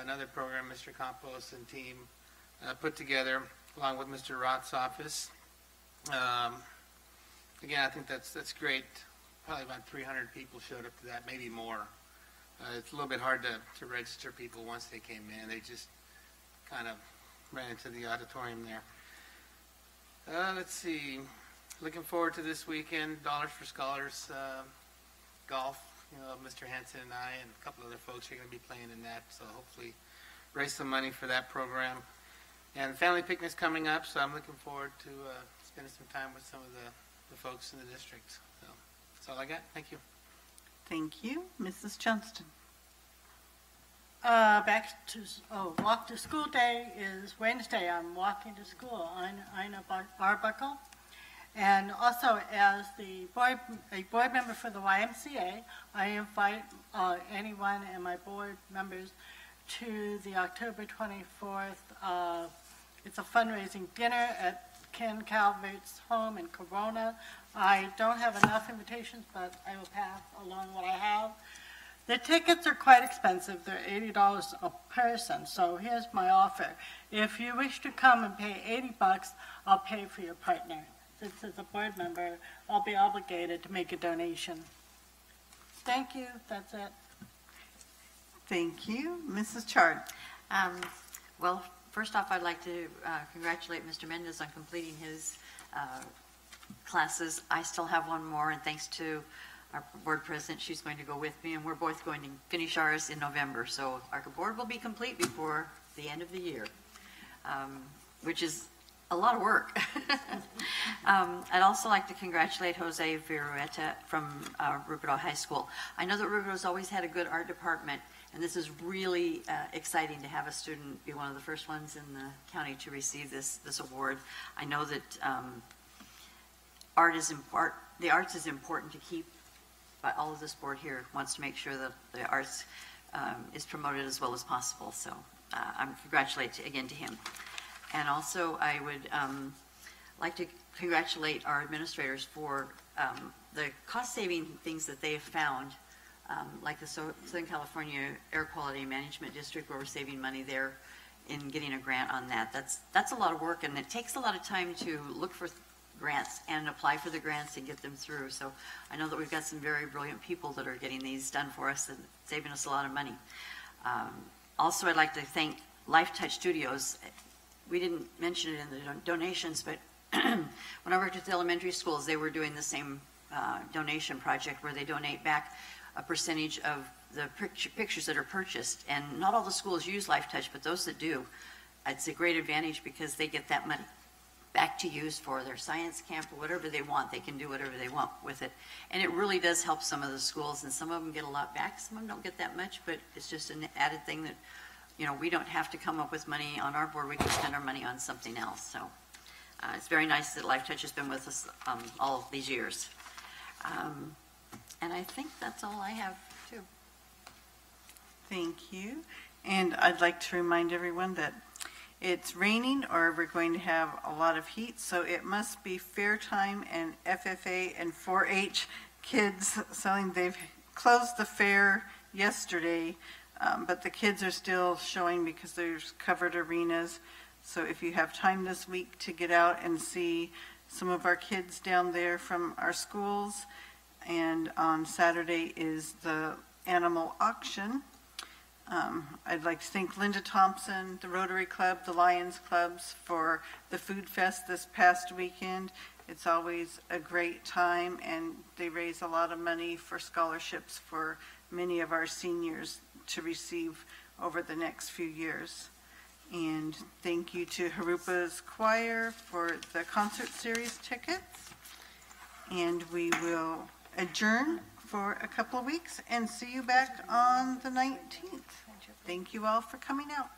Another program Mr. Campos and team put together, along with Mr. Roth's office. Again, I think that's great. Probably about 300 people showed up to that, maybe more. It's a little bit hard to register people once they came in. They just kind of ran into the auditorium there. Let's see. Looking forward to this weekend. Dollars for Scholars golf. Mr. Hanson and I and a couple other folks are going to be playing in that. So hopefully raise some money for that program. And the family picnic's coming up, so I'm looking forward to spending some time with some of the folks in the district. So that's all I got. Thank you. Thank you. Mrs. Johnston. Walk to school day is Wednesday. I'm walking to school. Ina Arbuckle. And also, as a board member for the YMCA, I invite anyone and my board members to the October 24th. It's a fundraising dinner at Ken Calvert's home in Corona. I don't have enough invitations, but I will pass along what I have. The tickets are quite expensive. They're $80 a person. So here's my offer. If you wish to come and pay $80, I'll pay for your partner. Since as a board member, I'll be obligated to make a donation. Thank you. That's it. Thank you. Mrs. Chard. Well, first off, I'd like to congratulate Mr. Mendez on completing his classes. I still have one more, and thanks to our board president, she's going to go with me, and we're both going to finish ours in November. So our board will be complete before the end of the year, which is a lot of work. I'd also like to congratulate Jose Virueta from Ruperto High School. I know that Ruperto's always had a good art department, and this is really exciting to have a student be one of the first ones in the county to receive this award. I know that the arts is important to keep, but all of this board here wants to make sure that the arts is promoted as well as possible. So I congratulate again to him. And also I would like to congratulate our administrators for the cost-saving things that they have found, like the Southern California Air Quality Management District, where we're saving money there in getting a grant on that. That's a lot of work, and it takes a lot of time to look for grants and apply for the grants and get them through. So I know that we've got some very brilliant people that are getting these done for us and saving us a lot of money. Also, I'd like to thank Life Touch Studios. We didn't mention it in the donations, but when I worked at the elementary schools, they were doing the same donation project where they donate back a percentage of the pictures that are purchased. And not all the schools use Life Touch, but those that do, it's a great advantage because they get that money back to use for their science camp or whatever they want. They can do whatever they want with it. And it really does help some of the schools, and some of them get a lot back. Some of them don't get that much, but it's just an added thing that, you know, we don't have to come up with money on our board. We can spend our money on something else. So it's very nice that Life Touch has been with us all of these years. And I think that's all I have, too. Thank you. And I'd like to remind everyone that it's raining or we're going to have a lot of heat, so it must be fair time and FFA and 4-H kids selling. They've closed the fair yesterday, but the kids are still showing because there's covered arenas. So if you have time this week to get out and see some of our kids down there from our schools, and on Saturday is the animal auction. I'd like to thank Linda Thompson, the Rotary Club, the Lions Clubs for the Food Fest this past weekend. It's always a great time, and they raise a lot of money for scholarships for many of our seniors to receive over the next few years. And thank you to Jurupa's choir for the concert series tickets. And we will adjourn for a couple of weeks and see you back on the 19th. Thank you all for coming out.